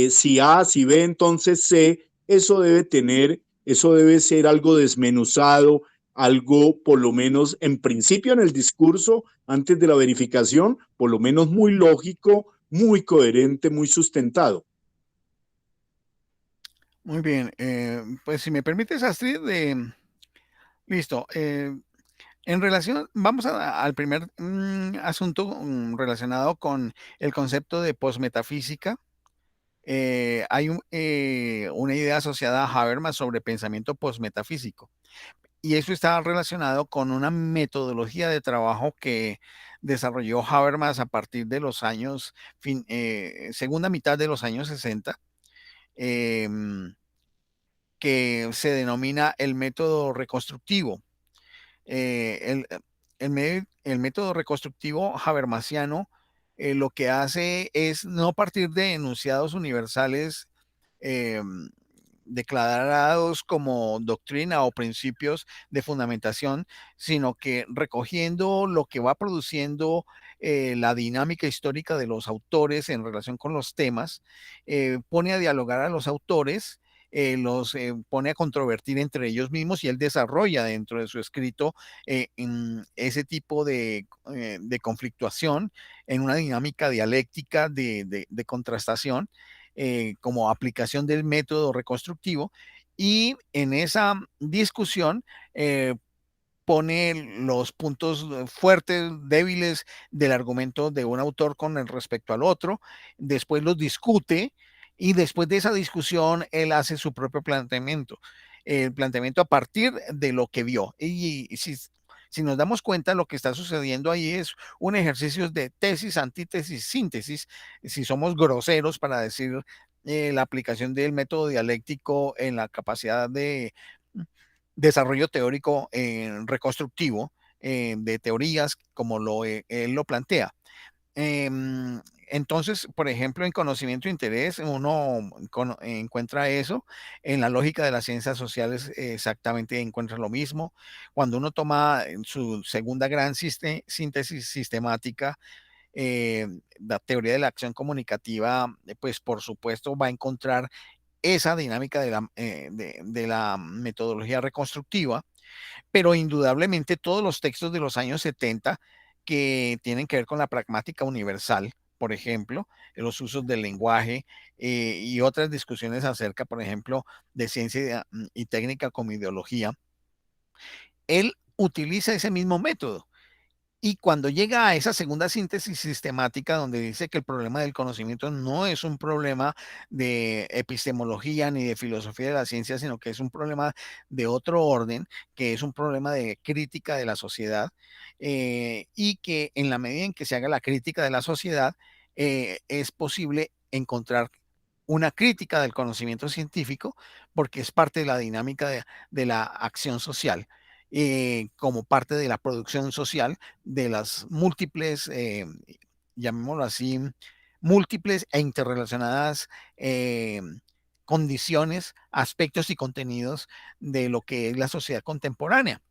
si A, si B, entonces C, eso debe ser algo desmenuzado, algo por lo menos en principio en el discurso, antes de la verificación, por lo menos muy lógico, muy coherente, muy sustentado. Muy bien. Pues si me permites, Astrid, listo. En relación, vamos al primer asunto relacionado con el concepto de posmetafísica. Hay una idea asociada a Habermas sobre pensamiento posmetafísico. Y eso está relacionado con una metodología de trabajo que desarrolló Habermas a partir de los años, segunda mitad de los años 60, em, que se denomina el método reconstructivo. El método reconstructivo habermasiano lo que hace es no partir de enunciados universales em, declarados como doctrina o principios de fundamentación, sino que recogiendo lo que va produciendo la dinámica histórica de los autores en relación con los temas, pone a dialogar a los autores, los pone a controvertir entre ellos mismos y él desarrolla dentro de su escrito en ese tipo de conflictuación en una dinámica dialéctica de contrastación como aplicación del método reconstructivo y en esa discusión pone los puntos fuertes, débiles del argumento de un autor con el respecto al otro, después los discute y después de esa discusión él hace su propio planteamiento, el planteamiento a partir de lo que vio. Y si nos damos cuenta, lo que está sucediendo ahí es un ejercicio de tesis, antítesis, síntesis, si somos groseros para decir la aplicación del método dialéctico en la capacidad de desarrollo teórico reconstructivo de teorías como él lo plantea. Entonces, por ejemplo, en conocimiento e interés, uno encuentra eso. En la lógica de las ciencias sociales, exactamente encuentra lo mismo. Cuando uno toma su segunda gran síntesis sistemática, la teoría de la acción comunicativa, pues por supuesto va a encontrar esa dinámica de la metodología reconstructiva, pero indudablemente todos los textos de los años 70 que tienen que ver con la pragmática universal, por ejemplo, los usos del lenguaje y otras discusiones acerca, por ejemplo, de ciencia y técnica como ideología, él utiliza ese mismo método. Y cuando llega a esa segunda síntesis sistemática, donde dice que el problema del conocimiento no es un problema de epistemología ni de filosofía de la ciencia, sino que es un problema de otro orden, que es un problema de crítica de la sociedad, y que en la medida en que se haga la crítica de la sociedad, es posible encontrar una crítica del conocimiento científico, porque es parte de la dinámica de la acción social, como parte de la producción social de las múltiples, llamémoslo así, múltiples e interrelacionadas condiciones, aspectos y contenidos de lo que es la sociedad contemporánea.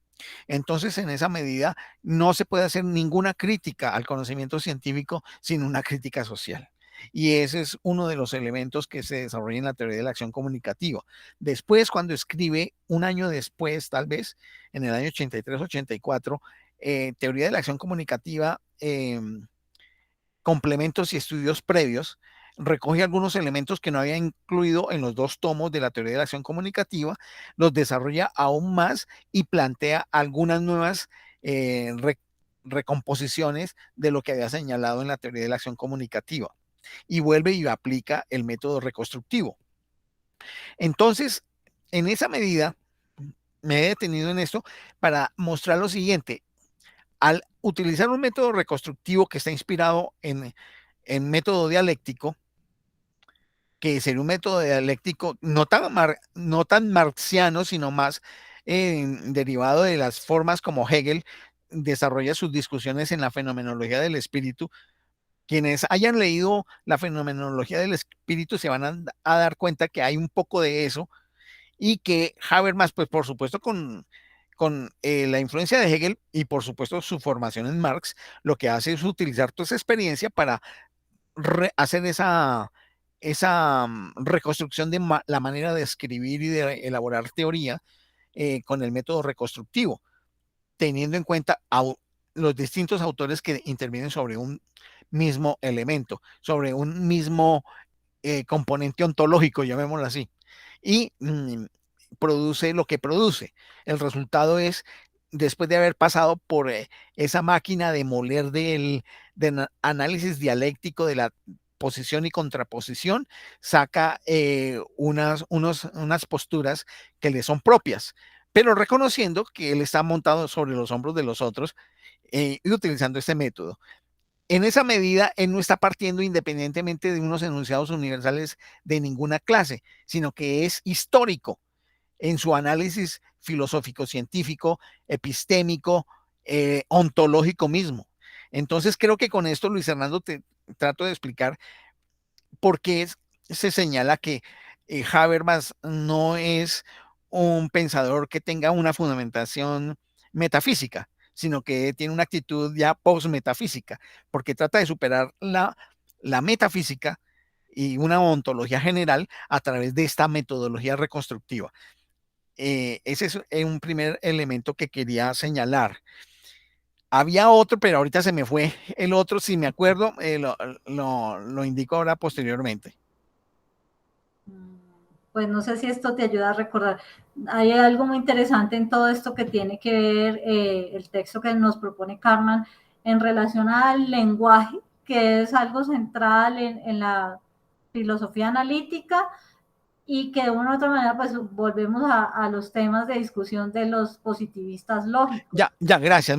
Entonces, en esa medida, no se puede hacer ninguna crítica al conocimiento científico sin una crítica social. Y ese es uno de los elementos que se desarrolla en la teoría de la acción comunicativa. Después, cuando escribe, un año después, tal vez, en el año 83-84, teoría de la acción comunicativa, complementos y estudios previos, recoge algunos elementos que no había incluido en los dos tomos de la teoría de la acción comunicativa, los desarrolla aún más y plantea algunas nuevas recomposiciones de lo que había señalado en la teoría de la acción comunicativa y vuelve y aplica el método reconstructivo. Entonces, en esa medida, me he detenido en esto para mostrar lo siguiente. Al utilizar un método reconstructivo que está inspirado en método dialéctico, que sería un método dialéctico no tan marxiano, sino más derivado de las formas como Hegel desarrolla sus discusiones en la fenomenología del espíritu. Quienes hayan leído la fenomenología del espíritu se van a dar cuenta que hay un poco de eso y que Habermas, pues por supuesto con la influencia de Hegel y por supuesto su formación en Marx, lo que hace es utilizar toda esa experiencia para hacer esa reconstrucción de la manera de escribir y de elaborar teoría con el método reconstructivo, teniendo en cuenta los distintos autores que intervienen sobre un mismo elemento, sobre un mismo componente ontológico, llamémoslo así. y produce lo que produce. El resultado es, después de haber pasado por esa máquina de moler del análisis dialéctico de la posición y contraposición, saca unas posturas que le son propias, pero reconociendo que él está montado sobre los hombros de los otros y utilizando este método. En esa medida, él no está partiendo independientemente de unos enunciados universales de ninguna clase, sino que es histórico en su análisis filosófico, científico, epistémico, ontológico mismo. Entonces creo que con esto, Luis Hernando, te trato de explicar por qué se señala que Habermas no es un pensador que tenga una fundamentación metafísica, sino que tiene una actitud ya post-metafísica, porque trata de superar la metafísica y una ontología general a través de esta metodología reconstructiva. Ese es un primer elemento que quería señalar. Había otro, pero ahorita se me fue el otro, si me acuerdo, lo indico ahora posteriormente. Pues no sé si esto te ayuda a recordar. Hay algo muy interesante en todo esto que tiene que ver el texto que nos propone Karman en relación al lenguaje, que es algo central en la filosofía analítica, y que de una u otra manera pues volvemos a los temas de discusión de los positivistas lógicos. Ya, gracias,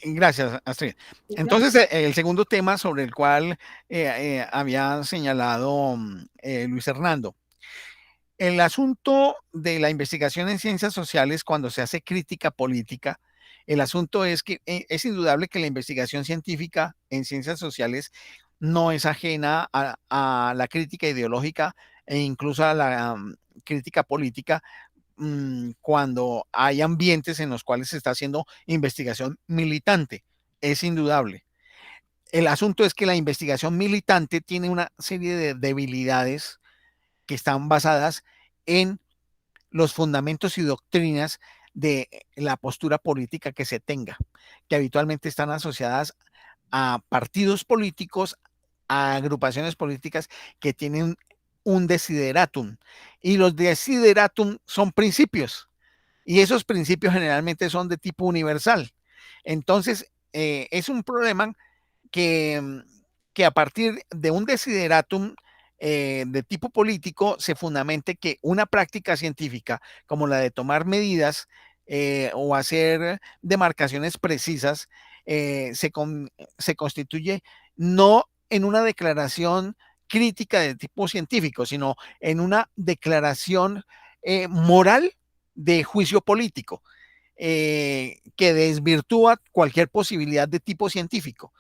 gracias, Astrid. Entonces, el segundo tema sobre el cual había señalado Luis Hernando, el asunto de la investigación en ciencias sociales cuando se hace crítica política, el asunto es que es indudable que la investigación científica en ciencias sociales no es ajena a la crítica ideológica e incluso a la crítica política cuando hay ambientes en los cuales se está haciendo investigación militante. Es indudable. El asunto es que la investigación militante tiene una serie de debilidades que están basadas en los fundamentos y doctrinas de la postura política que se tenga, que habitualmente están asociadas a partidos políticos, a agrupaciones políticas que tienen un desideratum, y los desideratum son principios, y esos principios generalmente son de tipo universal. Entonces, es un problema que a partir de un desideratum de tipo político se fundamente que una práctica científica como la de tomar medidas o hacer demarcaciones precisas se constituye no en una declaración crítica de tipo científico, sino en una declaración moral de juicio político que desvirtúa cualquier posibilidad de tipo científico.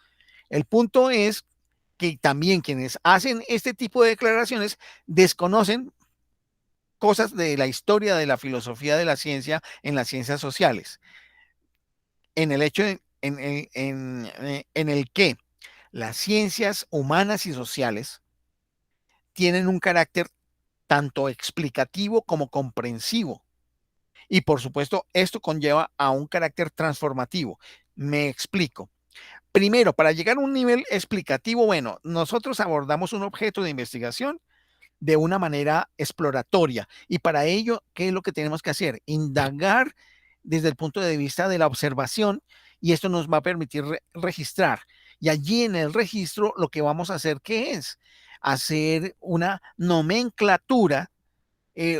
El punto es que también quienes hacen este tipo de declaraciones desconocen cosas de la historia de la filosofía de la ciencia en las ciencias sociales. En el hecho en el que las ciencias humanas y sociales tienen un carácter tanto explicativo como comprensivo. Y por supuesto, esto conlleva a un carácter transformativo. Me explico. Primero, para llegar a un nivel explicativo, bueno, nosotros abordamos un objeto de investigación de una manera exploratoria y para ello, ¿qué es lo que tenemos que hacer? Indagar desde el punto de vista de la observación y esto nos va a permitir registrar. Y allí en el registro lo que vamos a hacer, ¿qué es? Hacer una nomenclatura,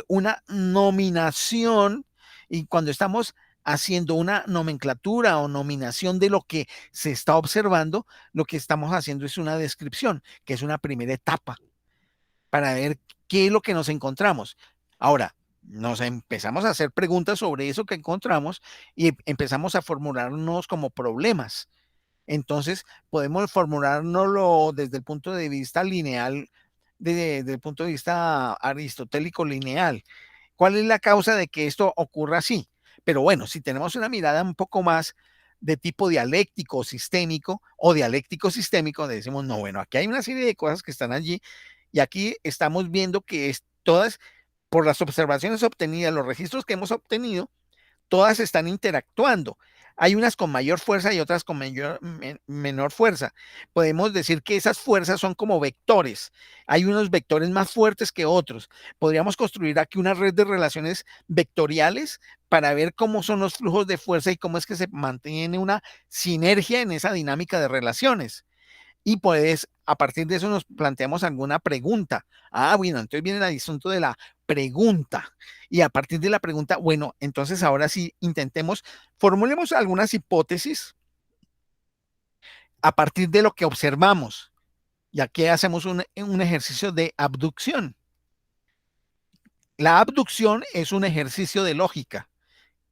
una nominación, y cuando estamos haciendo una nomenclatura o nominación de lo que se está observando, lo que estamos haciendo es una descripción, que es una primera etapa para ver qué es lo que nos encontramos. Ahora, nos empezamos a hacer preguntas sobre eso que encontramos y empezamos a formularnos como problemas. Entonces, podemos formulárnoslo desde el punto de vista lineal, desde el punto de vista aristotélico lineal. ¿Cuál es la causa de que esto ocurra así? Pero bueno, si tenemos una mirada un poco más de tipo dialéctico sistémico o dialéctico sistémico, decimos, no, bueno, aquí hay una serie de cosas que están allí y aquí estamos viendo que todas, por las observaciones obtenidas, los registros que hemos obtenido, todas están interactuando. Hay unas con mayor fuerza y otras con menor fuerza. Podemos decir que esas fuerzas son como vectores. Hay unos vectores más fuertes que otros. Podríamos construir aquí una red de relaciones vectoriales para ver cómo son los flujos de fuerza y cómo es que se mantiene una sinergia en esa dinámica de relaciones. Y pues a partir de eso nos planteamos alguna pregunta. Bueno, entonces viene el asunto de la pregunta. Y a partir de la pregunta, bueno, entonces ahora sí formulemos algunas hipótesis a partir de lo que observamos. Y aquí hacemos un ejercicio de abducción. La abducción es un ejercicio de lógica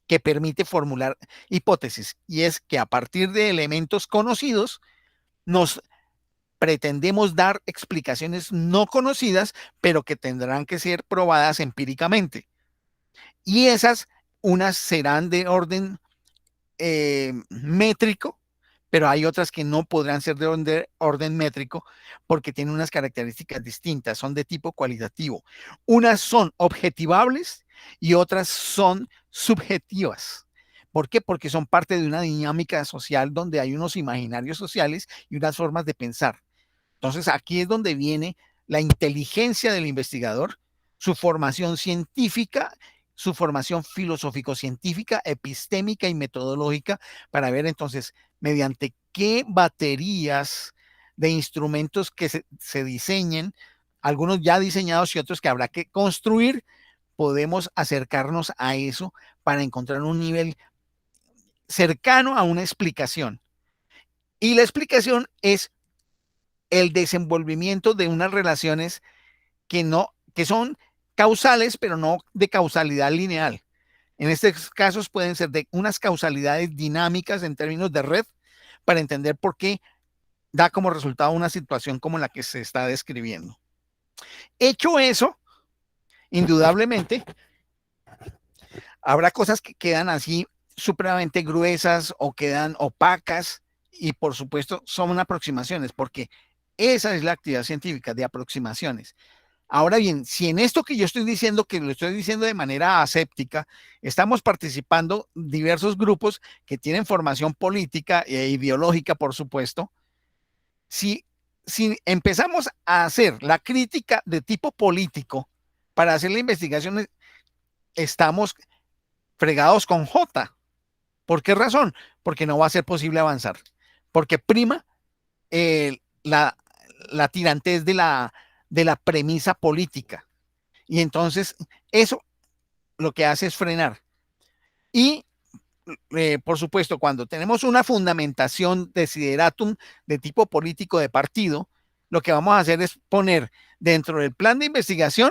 que permite formular hipótesis. Y es que a partir de elementos conocidos nos pretendemos dar explicaciones no conocidas, pero que tendrán que ser probadas empíricamente. Y esas, unas serán de orden métrico, pero hay otras que no podrán ser de orden métrico porque tienen unas características distintas, son de tipo cualitativo. Unas son objetivables y otras son subjetivas. ¿Por qué? Porque son parte de una dinámica social donde hay unos imaginarios sociales y unas formas de pensar. Entonces, aquí es donde viene la inteligencia del investigador, su formación científica, su formación filosófico-científica, epistémica y metodológica, para ver entonces mediante qué baterías de instrumentos que se diseñen, algunos ya diseñados y otros que habrá que construir, podemos acercarnos a eso para encontrar un nivel cercano a una explicación. Y la explicación es el desenvolvimiento de unas relaciones que son causales, pero no de causalidad lineal. En estos casos pueden ser de unas causalidades dinámicas en términos de red para entender por qué da como resultado una situación como la que se está describiendo. Hecho eso, indudablemente, habrá cosas que quedan así supremamente gruesas o quedan opacas y por supuesto son aproximaciones porque esa es la actividad científica de aproximaciones. Ahora bien, si en esto que yo estoy diciendo, que lo estoy diciendo de manera aséptica, estamos participando diversos grupos que tienen formación política e ideológica, por supuesto, si empezamos a hacer la crítica de tipo político para hacer la investigación, estamos fregados con J. ¿Por qué razón? Porque no va a ser posible avanzar. Porque prima la tirantez de la premisa política. Y entonces eso lo que hace es frenar. Y por supuesto, cuando tenemos una fundamentación desideratum de tipo político de partido, lo que vamos a hacer es poner dentro del plan de investigación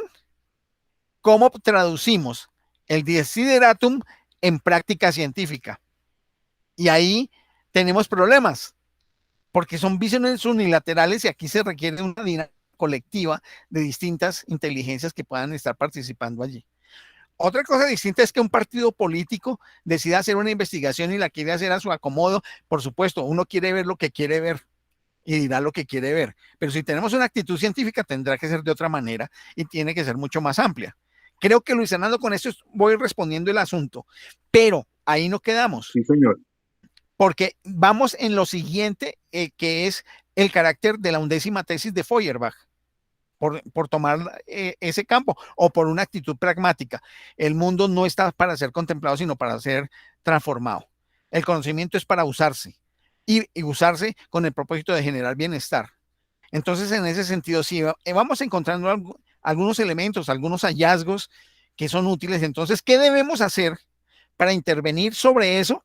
cómo traducimos el desideratum en práctica científica. Y ahí tenemos problemas, porque son visiones unilaterales y aquí se requiere una dinámica colectiva de distintas inteligencias que puedan estar participando allí. Otra cosa distinta es que un partido político decida hacer una investigación y la quiere hacer a su acomodo. Por supuesto, uno quiere ver lo que quiere ver y dirá lo que quiere ver. Pero si tenemos una actitud científica, tendrá que ser de otra manera y tiene que ser mucho más amplia. Creo que, Luis Fernando, con esto voy respondiendo el asunto. Pero ahí no quedamos. Sí, señor. Porque vamos en lo siguiente, que es el carácter de la 11ª tesis de Feuerbach. Por tomar ese campo o por una actitud pragmática. El mundo no está para ser contemplado, sino para ser transformado. El conocimiento es para usarse y usarse con el propósito de generar bienestar. Entonces, en ese sentido, sí, vamos encontrando algunos elementos, algunos hallazgos que son útiles. Entonces, ¿qué debemos hacer para intervenir sobre eso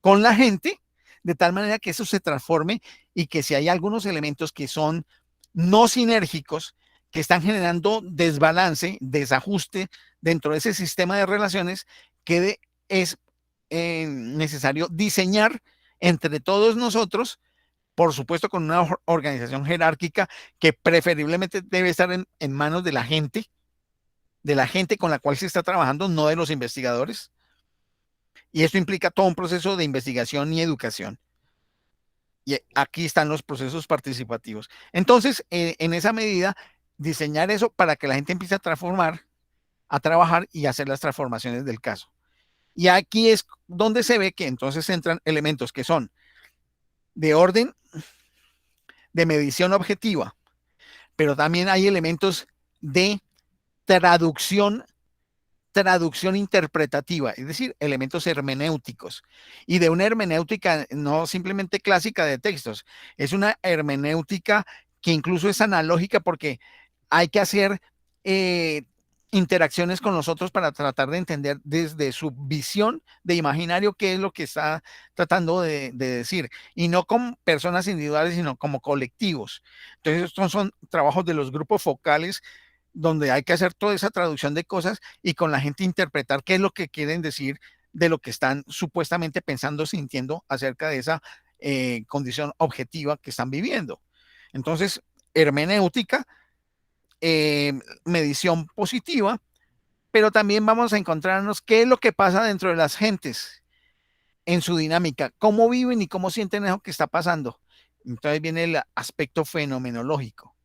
con la gente de tal manera que eso se transforme y que si hay algunos elementos que son no sinérgicos, que están generando desbalance, desajuste dentro de ese sistema de relaciones, que es necesario diseñar entre todos nosotros, por supuesto con una organización jerárquica que preferiblemente debe estar en manos de la gente con la cual se está trabajando, no de los investigadores. Y esto implica todo un proceso de investigación y educación. Y aquí están los procesos participativos. Entonces, en esa medida, diseñar eso para que la gente empiece a transformar, a trabajar y hacer las transformaciones del caso. Y aquí es donde se ve que entonces entran elementos que son de orden de medición objetiva, pero también hay elementos de traducción interpretativa, es decir, elementos hermenéuticos, y de una hermenéutica no simplemente clásica de textos, es una hermenéutica que incluso es analógica porque hay que hacer interacciones con los otros para tratar de entender desde su visión de imaginario qué es lo que está tratando de decir, y no con personas individuales, sino como colectivos. Entonces, estos son trabajos de los grupos focales donde hay que hacer toda esa traducción de cosas y con la gente interpretar qué es lo que quieren decir de lo que están supuestamente pensando, sintiendo acerca de esa condición objetiva que están viviendo. Entonces, hermenéutica, medición positiva, pero también vamos a encontrarnos qué es lo que pasa dentro de las gentes en su dinámica, cómo viven y cómo sienten eso que está pasando. Entonces viene el aspecto fenomenológico.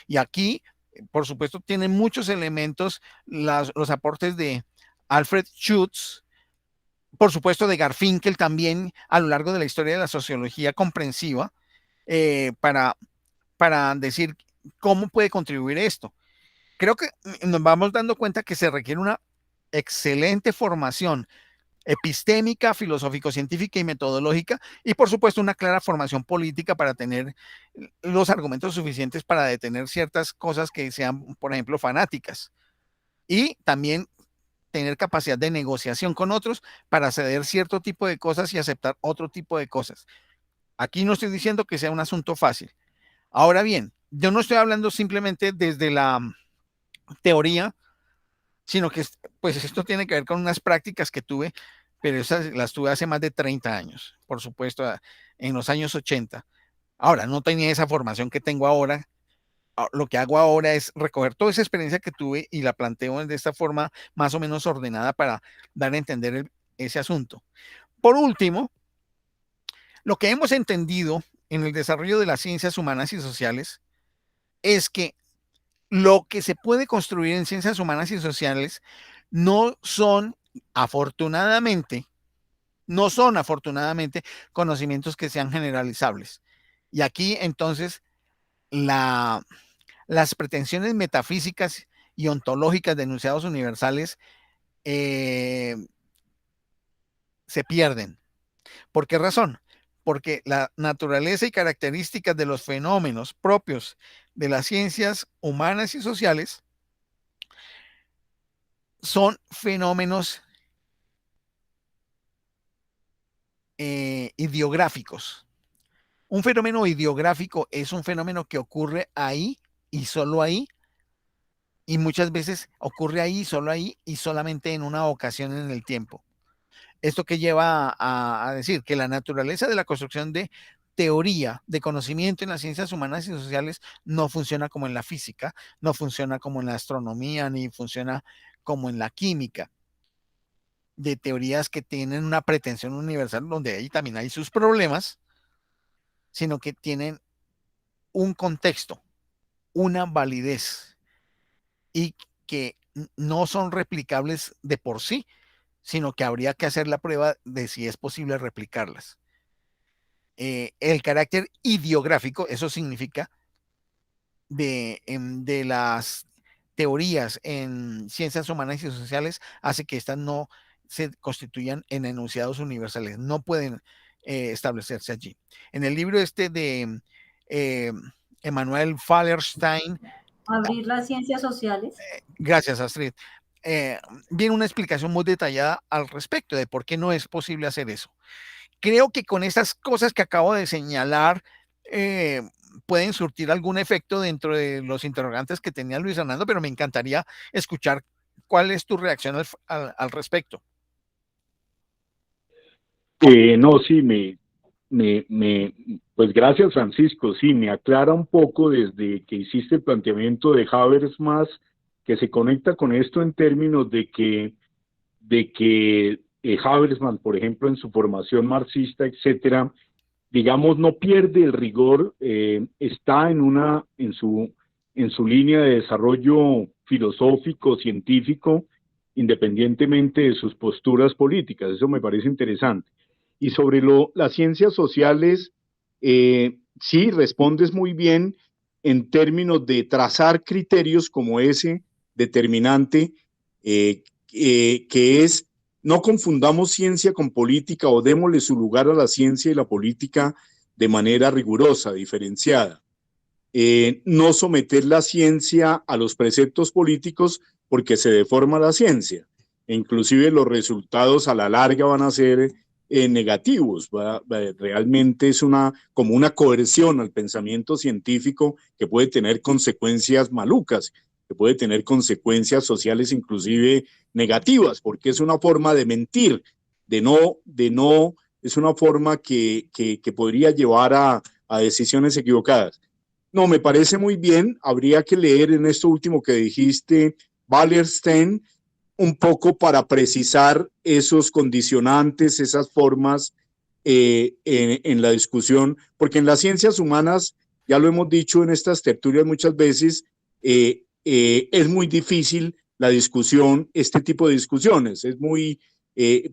Y aquí, por supuesto, tienen muchos elementos los aportes de Alfred Schutz, por supuesto de Garfinkel también a lo largo de la historia de la sociología comprensiva, para decir cómo puede contribuir esto. Creo que nos vamos dando cuenta que se requiere una excelente formación epistémica, filosófico-científica y metodológica, y por supuesto una clara formación política para tener los argumentos suficientes para detener ciertas cosas que sean, por ejemplo, fanáticas, y también tener capacidad de negociación con otros para ceder cierto tipo de cosas y aceptar otro tipo de cosas. Aquí no estoy diciendo que sea un asunto fácil. Ahora bien, yo no estoy hablando simplemente desde la teoría, sino que pues esto tiene que ver con unas prácticas que tuve, pero esas las tuve hace más de 30 años, por supuesto, en los años 80. Ahora, no tenía esa formación que tengo ahora. Lo que hago ahora es recoger toda esa experiencia que tuve y la planteo de esta forma más o menos ordenada para dar a entender ese asunto. Por último, lo que hemos entendido en el desarrollo de las ciencias humanas y sociales es que lo que se puede construir en ciencias humanas y sociales no son afortunadamente conocimientos que sean generalizables. Y aquí entonces las pretensiones metafísicas y ontológicas de enunciados universales se pierden. ¿Por qué razón? Porque la naturaleza y características de los fenómenos propios de las ciencias humanas y sociales son fenómenos ideográficos. Un fenómeno ideográfico es un fenómeno que ocurre ahí y solo ahí, y muchas veces ocurre ahí, solo ahí y solamente en una ocasión en el tiempo. Esto que lleva a decir que la naturaleza de la construcción de teoría, de conocimiento en las ciencias humanas y sociales no funciona como en la física, no funciona como en la astronomía, ni funciona como en la química, de teorías que tienen una pretensión universal, donde ahí también hay sus problemas, sino que tienen un contexto, una validez, y que no son replicables de por sí, sino que habría que hacer la prueba de si es posible replicarlas. El carácter ideográfico, eso significa de las teorías en ciencias humanas y sociales, hace que estas no se constituyan en enunciados universales, no pueden establecerse allí. En el libro este de Emanuel Fallerstein, Abrir las ciencias sociales. Gracias, Astrid, viene una explicación muy detallada al respecto de por qué no es posible hacer eso. Creo que con estas cosas que acabo de señalar pueden surtir algún efecto dentro de los interrogantes que tenía Luis Fernando, pero me encantaría escuchar cuál es tu reacción al respecto. No, sí, pues gracias, Francisco. Sí, me aclara un poco desde que hiciste el planteamiento de Habermas, que se conecta con esto en términos de que Habermas, por ejemplo, en su formación marxista, etcétera, digamos, no pierde el rigor, está en su línea de desarrollo filosófico, científico, independientemente de sus posturas políticas. Eso me parece interesante. Y sobre las ciencias sociales, sí, respondes muy bien en términos de trazar criterios como ese determinante, que es: no confundamos ciencia con política, o démosle su lugar a la ciencia y la política de manera rigurosa, diferenciada. No someter la ciencia a los preceptos políticos, porque se deforma la ciencia. E inclusive los resultados a la larga van a ser negativos. Realmente es como una coerción al pensamiento científico, que puede tener consecuencias malucas, que puede tener consecuencias sociales inclusive negativas, porque es una forma de mentir, es una forma que podría llevar a decisiones equivocadas. No, me parece muy bien. Habría que leer en esto último que dijiste, Wallerstein, un poco para precisar esos condicionantes, esas formas en la discusión, porque en las ciencias humanas, ya lo hemos dicho en estas tertulias muchas veces, es muy difícil la discusión, este tipo de discusiones. Es muy,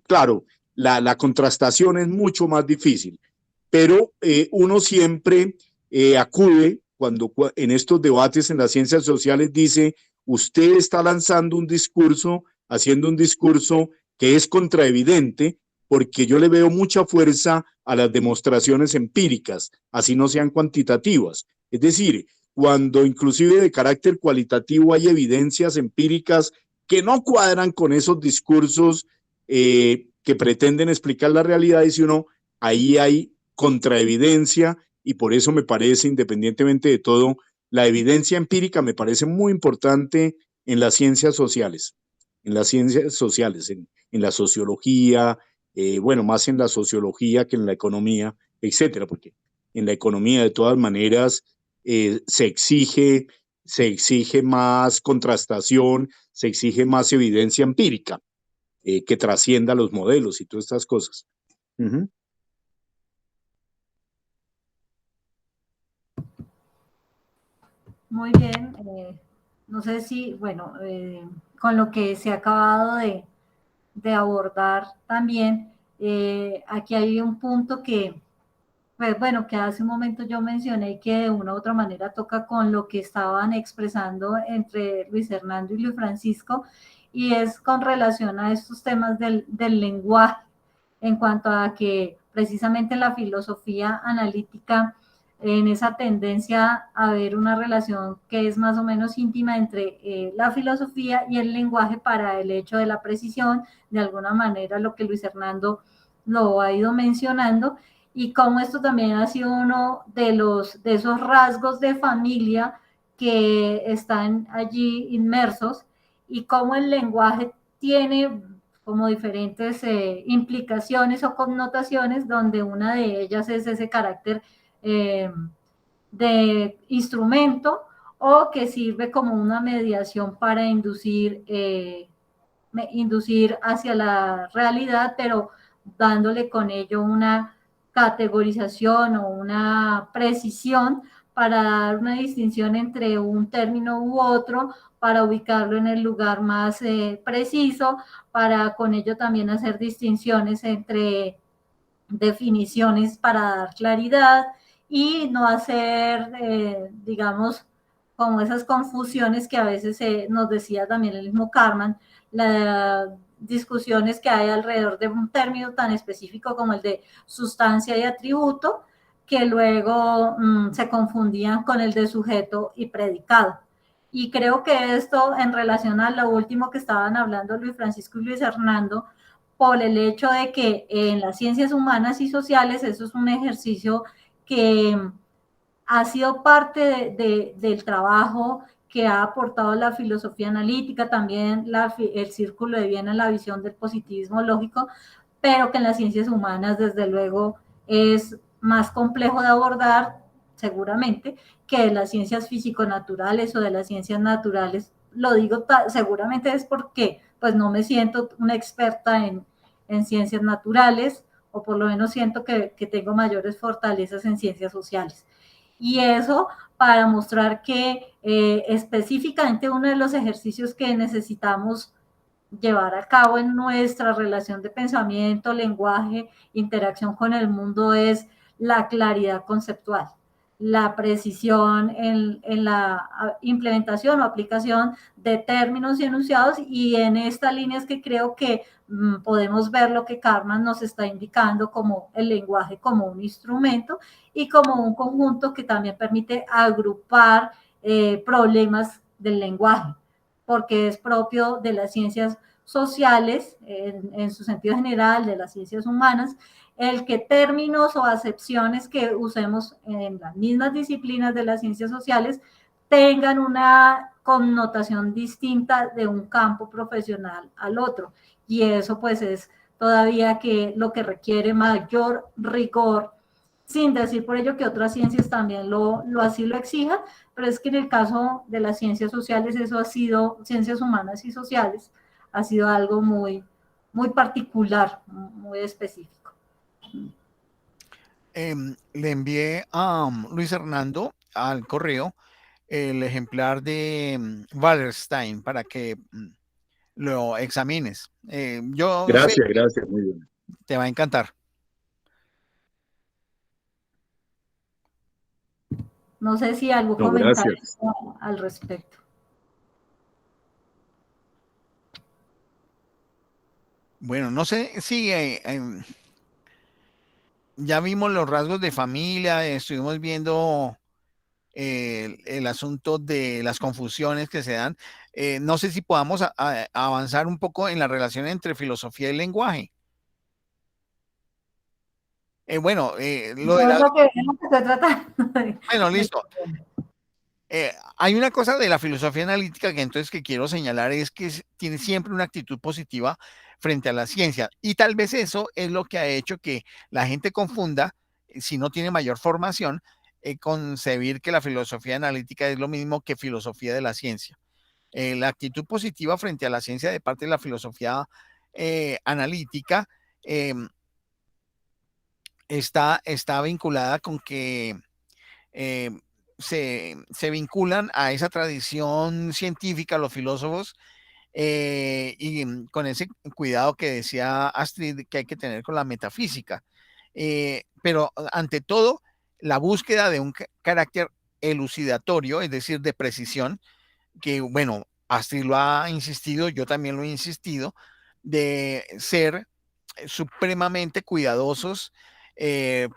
claro, la contrastación es mucho más difícil, pero uno siempre acude cuando en estos debates en las ciencias sociales dice: usted está lanzando un discurso, haciendo un discurso que es contraevidente, porque yo le veo mucha fuerza a las demostraciones empíricas, así no sean cuantitativas. Es decir, cuando inclusive de carácter cualitativo hay evidencias empíricas que no cuadran con esos discursos que pretenden explicar la realidad, dice uno, ahí hay contraevidencia. Y por eso me parece, independientemente de todo, la evidencia empírica me parece muy importante en las ciencias sociales, en la sociología, bueno, más en la sociología que en la economía, etcétera, porque en la economía de todas maneras se exige más contrastación, se exige más evidencia empírica que trascienda los modelos y todas estas cosas. Uh-huh. Muy bien. No sé si, bueno, con lo que se ha acabado de abordar también, aquí hay un punto que, pues bueno, que hace un momento yo mencioné, que de una u otra manera toca con lo que estaban expresando entre Luis Hernando y Luis Francisco, y es con relación a estos temas del lenguaje, en cuanto a que precisamente la filosofía analítica, en esa tendencia a ver una relación que es más o menos íntima entre la filosofía y el lenguaje, para el hecho de la precisión, de alguna manera lo que Luis Hernando lo ha ido mencionando, y cómo esto también ha sido uno de esos rasgos de familia que están allí inmersos, y cómo el lenguaje tiene como diferentes implicaciones o connotaciones, donde una de ellas es ese carácter de instrumento, o que sirve como una mediación para inducir hacia la realidad, pero dándole con ello una categorización o una precisión para dar una distinción entre un término u otro, para ubicarlo en el lugar más preciso, para con ello también hacer distinciones entre definiciones para dar claridad, y no hacer, digamos, como esas confusiones que a veces nos decía también el mismo Karman, las discusiones que hay alrededor de un término tan específico como el de sustancia y atributo, que luego se confundían con el de sujeto y predicado. Y creo que esto, en relación a lo último que estaban hablando Luis Francisco y Luis Hernando, por el hecho de que en las ciencias humanas y sociales eso es un ejercicio que ha sido parte del trabajo que ha aportado la filosofía analítica, también el Círculo de Viena, la visión del positivismo lógico, pero que en las ciencias humanas, desde luego, es más complejo de abordar, seguramente, que de las ciencias físico-naturales o de las ciencias naturales. Lo digo seguramente es porque pues no me siento una experta en ciencias naturales, o por lo menos siento que tengo mayores fortalezas en ciencias sociales. Y eso para mostrar que específicamente uno de los ejercicios que necesitamos llevar a cabo en nuestra relación de pensamiento, lenguaje, interacción con el mundo es la claridad conceptual, la precisión en la implementación o aplicación de términos y enunciados, y en esta línea es que creo que podemos ver lo que Karman nos está indicando como el lenguaje como un instrumento y como un conjunto que también permite agrupar problemas del lenguaje, porque es propio de las ciencias sociales, en su sentido general, de las ciencias humanas, el que términos o acepciones que usemos en las mismas disciplinas de las ciencias sociales tengan una connotación distinta de un campo profesional al otro. Y eso pues es todavía que lo que requiere mayor rigor, sin decir por ello que otras ciencias también así lo exijan, pero es que en el caso de las ciencias sociales eso ha sido, ciencias humanas y sociales, ha sido algo muy, muy particular, muy específico. Le envié a Luis Hernando al correo el ejemplar de Wallerstein para que lo examines. Yo sé Gracias, que gracias, muy bien. te va a encantar. No sé si algún No, comentario gracias. al respecto. Bueno, no sé si ya vimos los rasgos de familia, estuvimos viendo el asunto de las confusiones que se dan. No sé si podamos avanzar un poco en la relación entre filosofía y lenguaje. Bueno, lo de No es la... lo que estoy tratando Bueno, listo. Hay una cosa de la filosofía analítica que entonces que quiero señalar es que tiene siempre una actitud positiva frente a la ciencia, y tal vez eso es lo que ha hecho que la gente confunda, si no tiene mayor formación, concebir que la filosofía analítica es lo mismo que filosofía de la ciencia. La actitud positiva frente a la ciencia de parte de la filosofía analítica eh, está vinculada con que eh, se vinculan a esa tradición científica, los filósofos, y con ese cuidado que decía Astrid que hay que tener con la metafísica. Pero ante todo, la búsqueda de un carácter elucidatorio, es decir, de precisión, que bueno, Astrid lo ha insistido, yo también lo he insistido, de ser supremamente cuidadosos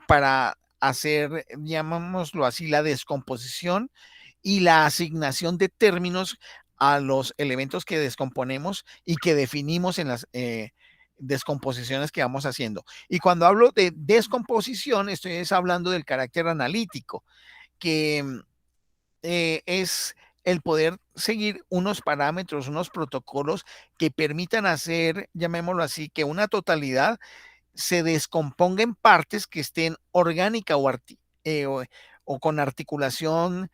para hacer, llamémoslo así, la descomposición y la asignación de términos a los elementos que descomponemos y que definimos en las descomposiciones que vamos haciendo. Y cuando hablo de descomposición, estoy hablando del carácter analítico, que es el poder seguir unos parámetros, unos protocolos que permitan hacer, llamémoslo así, que una totalidad se descomponga en partes que estén orgánica o con articulación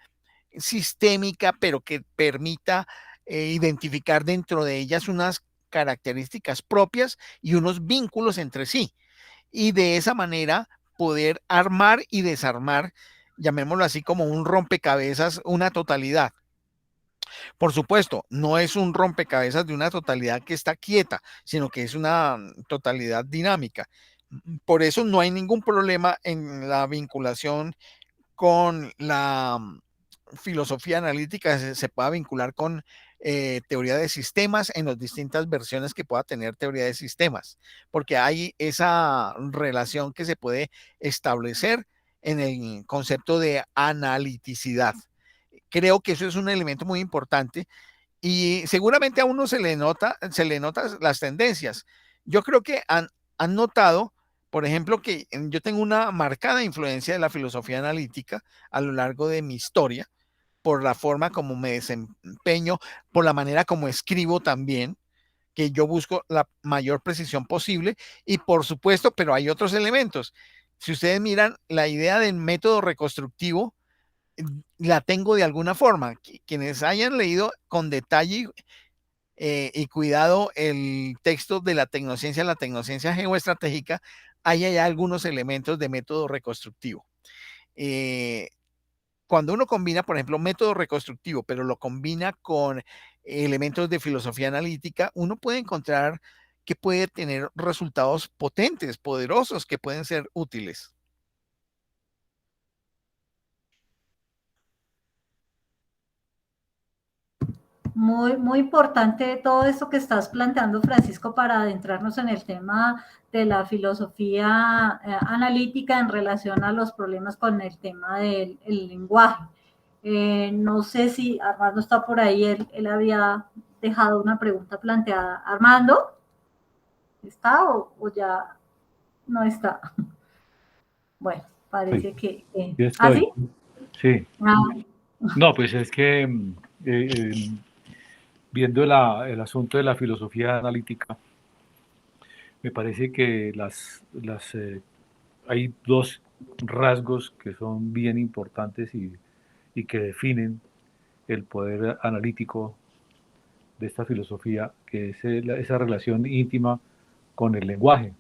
sistémica, pero que permita identificar dentro de ellas unas características propias y unos vínculos entre sí. Y de esa manera poder armar y desarmar, llamémoslo así, como un rompecabezas, una totalidad. Por supuesto, no es un rompecabezas de una totalidad que está quieta, sino que es una totalidad dinámica. Por eso no hay ningún problema en la vinculación con la filosofía analítica, se pueda vincular con teoría de sistemas en las distintas versiones que pueda tener teoría de sistemas, porque hay esa relación que se puede establecer en el concepto de analiticidad. Creo que eso es un elemento muy importante y seguramente a uno se le nota las tendencias. Yo creo que han notado, por ejemplo, que yo tengo una marcada influencia de la filosofía analítica a lo largo de mi historia, por la forma como me desempeño, por la manera como escribo también, que yo busco la mayor precisión posible, y por supuesto, pero hay otros elementos. Si ustedes miran la idea del método reconstructivo, la tengo de alguna forma. Quienes hayan leído con detalle y cuidado el texto de la tecnociencia geoestratégica, ahí hay algunos elementos de método reconstructivo. Cuando uno combina, por ejemplo, método reconstructivo, pero lo combina con elementos de filosofía analítica, uno puede encontrar que puede tener resultados potentes, poderosos, que pueden ser útiles. Muy importante todo esto que estás planteando, Francisco, para adentrarnos en el tema de la filosofía analítica en relación a los problemas con el tema del lenguaje. No sé si Armando está por ahí, él había dejado una pregunta planteada. ¿Armando? ¿Está o ya no está? Bueno, parece que... Yo ¿Ah, estoy. sí? Sí. Ah. No, pues es que viendo el asunto de la filosofía analítica, me parece que hay dos rasgos que son bien importantes y que definen el poder analítico de esta filosofía, que es esa relación íntima con el lenguaje.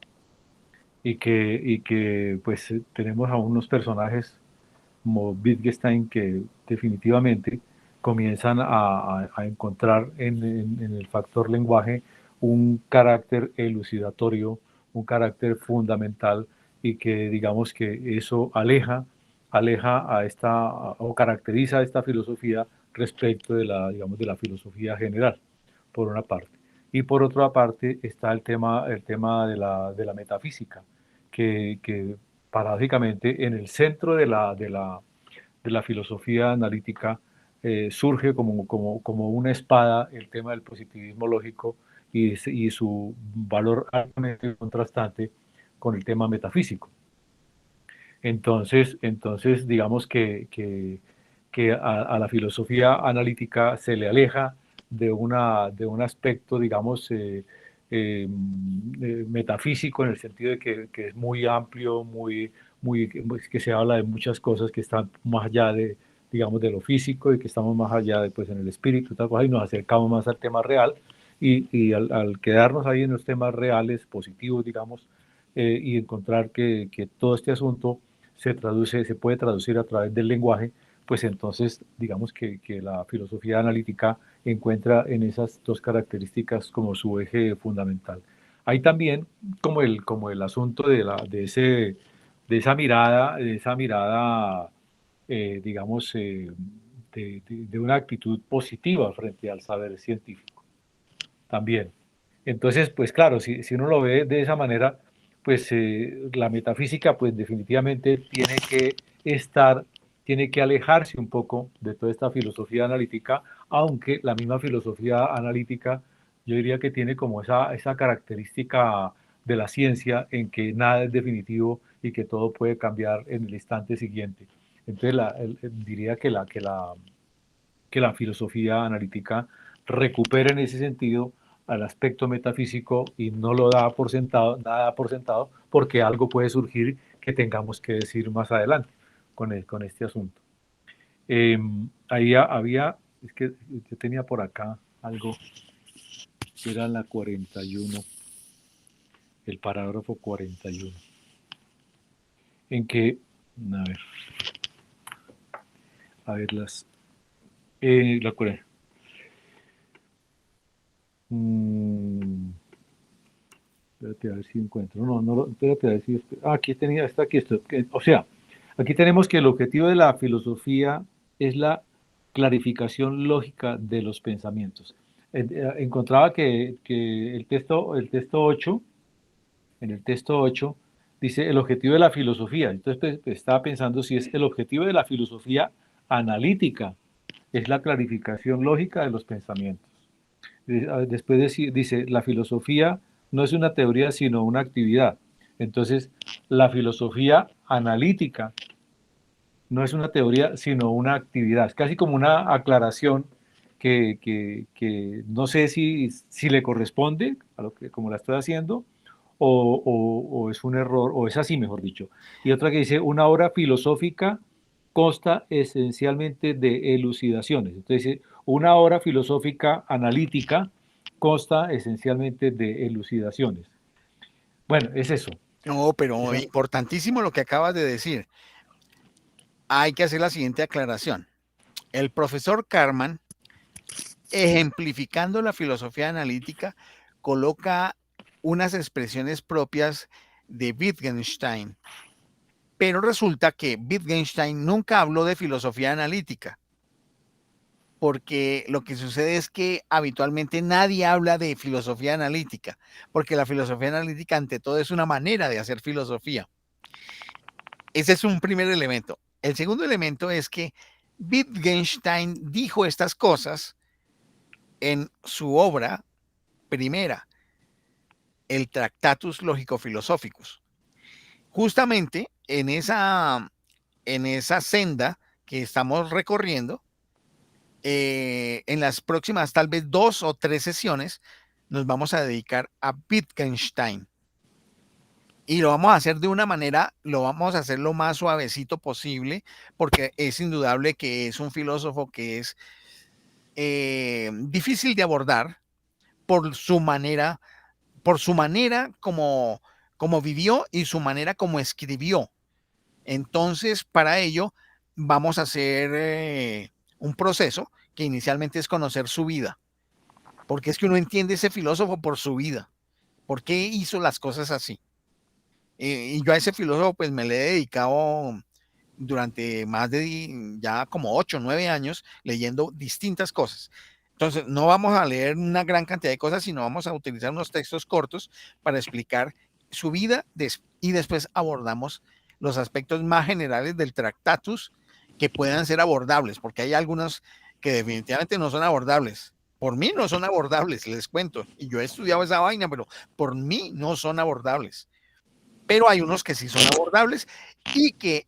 Y que pues tenemos a unos personajes como Wittgenstein que definitivamente comienzan a encontrar en el factor lenguaje un carácter elucidatorio, un carácter fundamental, y que digamos que eso aleja o caracteriza a esta filosofía respecto de digamos, de la filosofía general, por una parte. Y por otra parte está el tema de la metafísica, que paradójicamente en el centro de la filosofía analítica surge como una espada el tema del positivismo lógico y su valor altamente contrastante con el tema metafísico. Entonces digamos que a la filosofía analítica se le aleja de un aspecto, digamos, metafísico, en el sentido de que es muy amplio, que se habla de muchas cosas que están más allá digamos, de lo físico, y que estamos más allá de, pues, en el espíritu, tal cosa, y nos acercamos más al tema real, y al quedarnos ahí en los temas reales, positivos, digamos, y encontrar que todo este asunto se puede traducir a través del lenguaje, pues entonces digamos que la filosofía analítica encuentra en esas dos características como su eje fundamental. Hay también como el asunto de esa mirada digamos, de una actitud positiva frente al saber científico también. Entonces, pues claro, si uno lo ve de esa manera, pues la metafísica pues definitivamente tiene que alejarse un poco de toda esta filosofía analítica, aunque la misma filosofía analítica yo diría que tiene como esa característica de la ciencia, en que nada es definitivo y que todo puede cambiar en el instante siguiente. Entonces diría que la filosofía analítica recupera en ese sentido al aspecto metafísico y no lo da por sentado, nada da por sentado, porque algo puede surgir que tengamos que decir más adelante con este asunto. Ahí es que yo tenía por acá algo que era la 41, el parágrafo 41, en que, a ver la 40. Espérate a ver si encuentro. Espérate a ver si... aquí está aquí esto. O sea, aquí tenemos que el objetivo de la filosofía es la clarificación lógica de los pensamientos. Encontraba que el texto 8, en el texto 8, dice el objetivo de la filosofía. Entonces estaba pensando si es el objetivo de la filosofía analítica, es la clarificación lógica de los pensamientos. Después dice, la filosofía no es una teoría, sino una actividad. Entonces, la filosofía analítica no es una teoría, sino una actividad. Es casi como una aclaración que no sé si le corresponde a lo que, como la estoy haciendo, o es un error, o es así, mejor dicho. Y otra que dice, una obra filosófica consta esencialmente de elucidaciones. Entonces dice, una obra filosófica analítica consta esencialmente de elucidaciones. Bueno, es eso. No, pero importantísimo lo que acabas de decir. Hay que hacer la siguiente aclaración. El profesor Karman ejemplificando la filosofía analítica, coloca unas expresiones propias de Wittgenstein. Pero resulta que Wittgenstein nunca habló de filosofía analítica, porque lo que sucede es que habitualmente nadie habla de filosofía analítica, porque la filosofía analítica ante todo es una manera de hacer filosofía. Ese es un primer elemento. El segundo elemento es que Wittgenstein dijo estas cosas en su obra primera, el Tractatus Lógico-Philosophicus. Justamente en esa senda que estamos recorriendo, en las próximas tal vez 2 o 3 sesiones nos vamos a dedicar a Wittgenstein. Y lo vamos a hacer de una manera, lo vamos a hacer lo más suavecito posible, porque es indudable que es un filósofo que es difícil de abordar por su manera como vivió y su manera como escribió. Entonces, para ello, vamos a hacer un proceso que inicialmente es conocer su vida, porque es que uno entiende ese filósofo por su vida, por qué hizo las cosas así. Y yo a ese filósofo pues me le he dedicado durante más de ya como 8 o 9 años leyendo distintas cosas. Entonces, no vamos a leer una gran cantidad de cosas, sino vamos a utilizar unos textos cortos para explicar su vida y después abordamos los aspectos más generales del Tractatus que puedan ser abordables, porque hay algunos que definitivamente no son abordables. Por mí no son abordables, les cuento. Y yo he estudiado esa vaina, pero por mí no son abordables. Pero hay unos que sí son abordables y que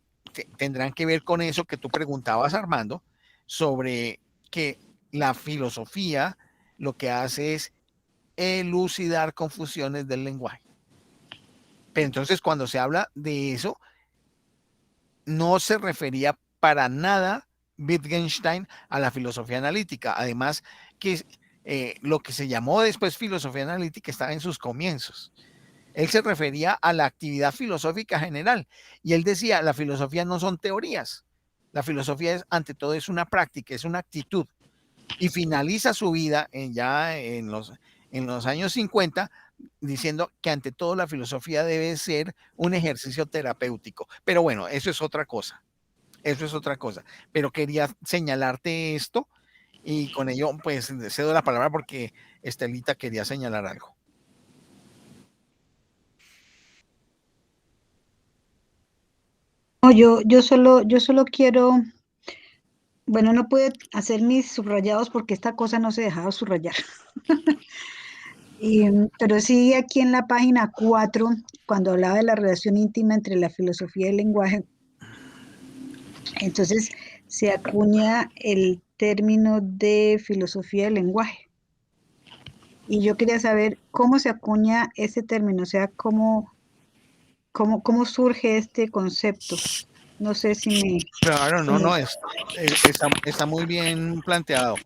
tendrán que ver con eso que tú preguntabas, Armando, sobre que la filosofía lo que hace es elucidar confusiones del lenguaje. Pero entonces cuando se habla de eso, no se refería para nada Wittgenstein a la filosofía analítica. Además, que lo que se llamó después filosofía analítica estaba en sus comienzos. Él se refería a la actividad filosófica general y él decía, la filosofía no son teorías, la filosofía es, ante todo, es una práctica, es una actitud. Y finaliza su vida ya en los años 50 diciendo que ante todo la filosofía debe ser un ejercicio terapéutico. Pero bueno, eso es otra cosa. Eso es otra cosa. Pero quería señalarte esto y con ello pues cedo la palabra porque Estelita quería señalar algo. No, yo solo quiero, bueno, no pude hacer mis subrayados porque esta cosa no se dejaba subrayar. Pero sí aquí en la página 4, cuando hablaba de la relación íntima entre la filosofía y el lenguaje, entonces se acuña el término de filosofía del lenguaje. Y yo quería saber cómo se acuña ese término, o sea, cómo surge este concepto. No sé si me... Claro, no, está muy bien planteado.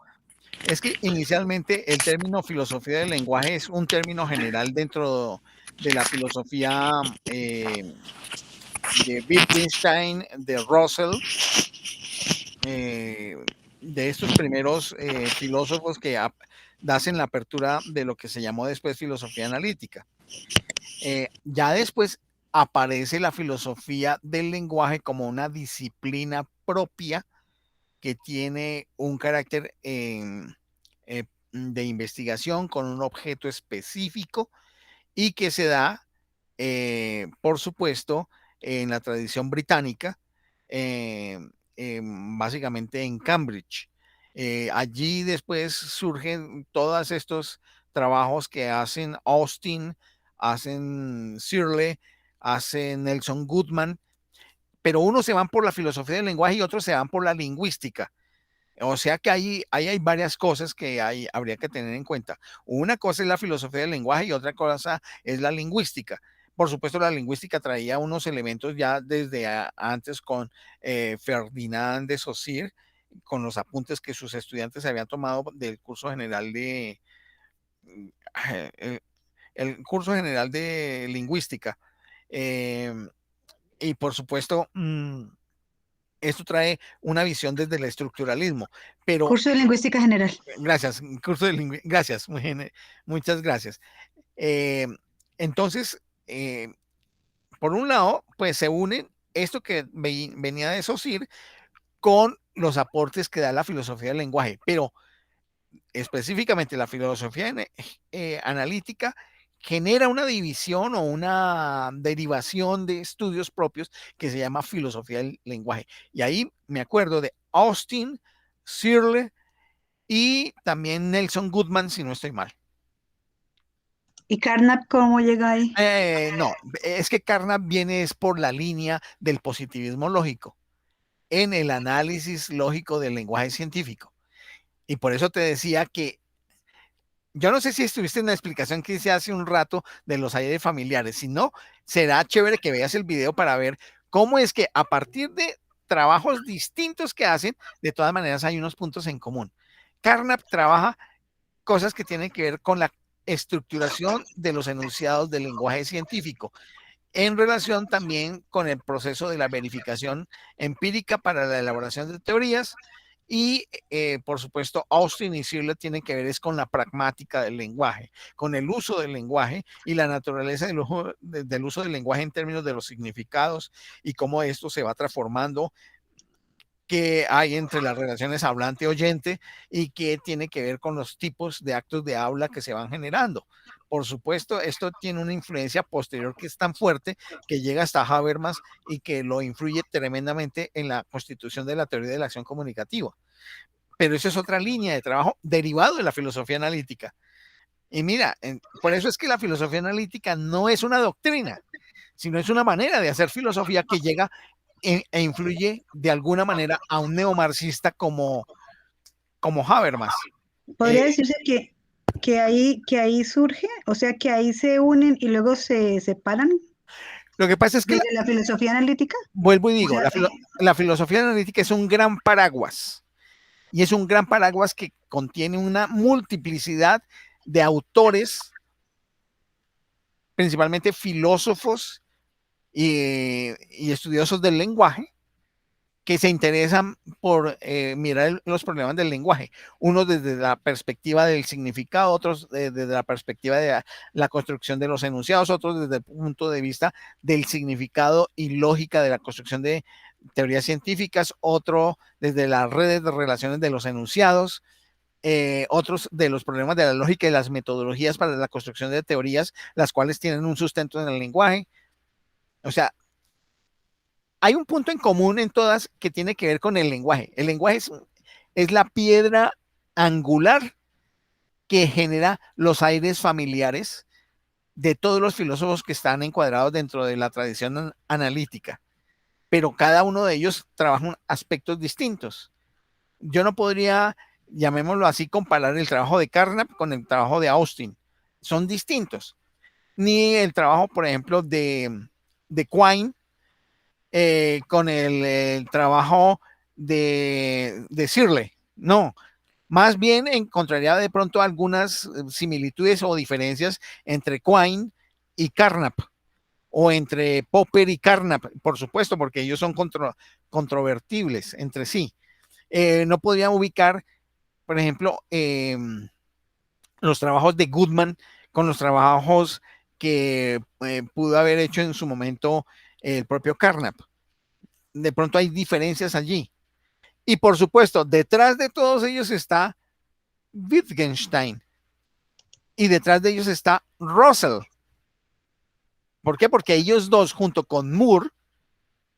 Es que inicialmente el término filosofía del lenguaje es un término general dentro de la filosofía de Wittgenstein, de Russell, de estos primeros filósofos que hacen la apertura de lo que se llamó después filosofía analítica. Ya después aparece la filosofía del lenguaje como una disciplina propia que tiene un carácter de investigación con un objeto específico y que se da, por supuesto, en la tradición británica, básicamente en Cambridge. Allí después surgen todos estos trabajos que hacen Austin, hacen Searle, hacen Nelson Goodman, pero unos se van por la filosofía del lenguaje y otros se van por la lingüística. O sea que ahí hay varias cosas que habría que tener en cuenta. Una cosa es la filosofía del lenguaje y otra cosa es la lingüística. Por supuesto, la lingüística traía unos elementos ya desde antes con Ferdinand de Saussure, con los apuntes que sus estudiantes habían tomado del curso general de el curso general de lingüística. Y por supuesto, esto trae una visión desde el estructuralismo, pero Curso de Lingüística General. gracias, gracias, muchas gracias. Entonces, por un lado, pues se unen esto que venía de Saussure con los aportes que da la filosofía del lenguaje, pero específicamente la filosofía analítica genera una división o una derivación de estudios propios que se llama filosofía del lenguaje. Y ahí me acuerdo de Austin, Searle y también Nelson Goodman, si no estoy mal. ¿Y Carnap cómo llega ahí? No, es que Carnap viene es por la línea del positivismo lógico en el análisis lógico del lenguaje científico. Y por eso te decía que yo no sé si estuviste en la explicación que hice hace un rato de los aires familiares. Si no, será chévere que veas el video para ver cómo es que a partir de trabajos distintos que hacen, de todas maneras hay unos puntos en común. Carnap trabaja cosas que tienen que ver con la estructuración de los enunciados del lenguaje científico, en relación también con el proceso de la verificación empírica para la elaboración de teorías. Y por supuesto, Austin y Searle tienen que ver es con la pragmática del lenguaje, con el uso del lenguaje y la naturaleza del uso del lenguaje en términos de los significados y cómo esto se va transformando, que hay entre las relaciones hablante-oyente y que tiene que ver con los tipos de actos de habla que se van generando. Por supuesto, esto tiene una influencia posterior que es tan fuerte que llega hasta Habermas y que lo influye tremendamente en la constitución de la teoría de la acción comunicativa. Pero eso es otra línea de trabajo derivado de la filosofía analítica. Y mira, por eso es que la filosofía analítica no es una doctrina, sino es una manera de hacer filosofía que llega e influye de alguna manera a un neomarxista como Habermas. Podría decirse que ahí surge, o sea, que ahí se unen y luego se separan Lo que pasa es que desde la filosofía analítica. vuelvo y digo, O sea, la filosofía analítica es un gran paraguas y es un gran paraguas que contiene una multiplicidad de autores, principalmente filósofos y estudiosos del lenguaje, que se interesan por mirar los problemas del lenguaje, unos desde la perspectiva del significado, otros desde la perspectiva de la construcción de los enunciados, otros desde el punto de vista del significado y lógica de la construcción de teorías científicas, otro desde las redes de relaciones de los enunciados, otros de los problemas de la lógica y las metodologías para la construcción de teorías, las cuales tienen un sustento en el lenguaje. O sea, hay un punto en común en todas que tiene que ver con el lenguaje. El lenguaje es la piedra angular que genera los aires familiares de todos los filósofos que están encuadrados dentro de la tradición analítica, pero cada uno de ellos trabaja aspectos distintos. Yo no podría, llamémoslo así, comparar el trabajo de Carnap con el trabajo de Austin. Son distintos. Ni el trabajo, por ejemplo, de Quine con el trabajo de Searle. No, más bien encontraría de pronto algunas similitudes o diferencias entre Quine y Carnap, o entre Popper y Carnap, por supuesto, porque ellos son controvertibles entre sí. No podría ubicar, por ejemplo, los trabajos de Goodman con los trabajos que pudo haber hecho en su momento el propio Carnap. De pronto hay diferencias allí. Y por supuesto, detrás de todos ellos está Wittgenstein. Y detrás de ellos está Russell. ¿Por qué? Porque ellos dos, junto con Moore,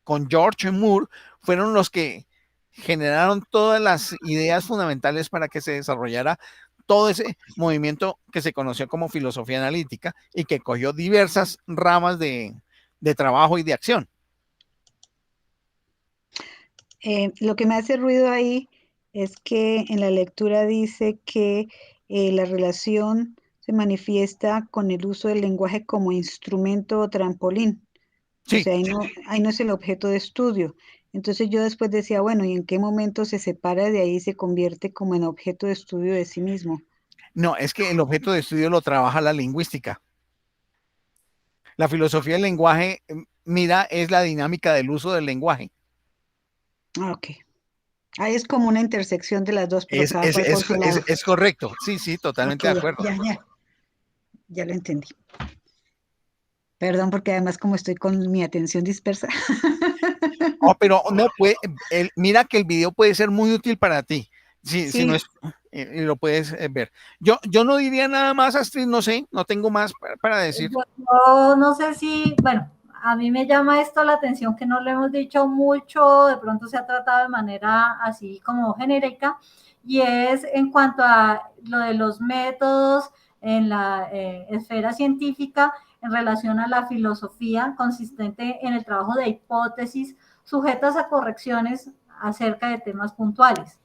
con George Moore, fueron los que generaron todas las ideas fundamentales para que se desarrollara todo ese movimiento que se conoció como filosofía analítica y que cogió diversas ramas de trabajo y de acción. Lo que me hace ruido ahí es que en la lectura dice que la relación se manifiesta con el uso del lenguaje como instrumento o trampolín. Sí. O sea, ahí no es el objeto de estudio. Entonces yo después decía, bueno, ¿y en qué momento se separa de ahí y se convierte como en objeto de estudio de sí mismo? No, es que el objeto de estudio lo trabaja la lingüística. La filosofía del lenguaje, mira, es la dinámica del uso del lenguaje. Ah, ok. Ahí es como una intersección de las dos, pero Es, cada es, cual por es, su es, lado. es correcto. Sí, sí, Ok, totalmente de acuerdo. ya lo entendí. Perdón, porque además como estoy con mi atención dispersa. Oh, pero no puede, mira que el video puede ser muy útil para ti. Si no Sí, es, y lo puedes ver. Yo no diría nada más, Astrid, no sé, no tengo más para decir. Yo no sé si, bueno, a mí me llama esto la atención que no lo hemos dicho mucho, de pronto se ha tratado de manera así como genérica, y es en cuanto a lo de los métodos en la esfera científica en relación a la filosofía consistente en el trabajo de hipótesis sujetas a correcciones acerca de temas puntuales.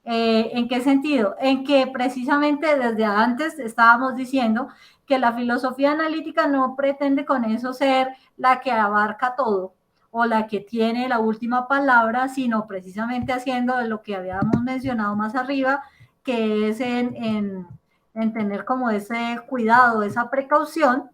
¿En qué sentido? En que precisamente desde antes estábamos diciendo que la filosofía analítica no pretende con eso ser la que abarca todo o la que tiene la última palabra, sino precisamente haciendo de lo que habíamos mencionado más arriba, que es en tener como ese cuidado, esa precaución,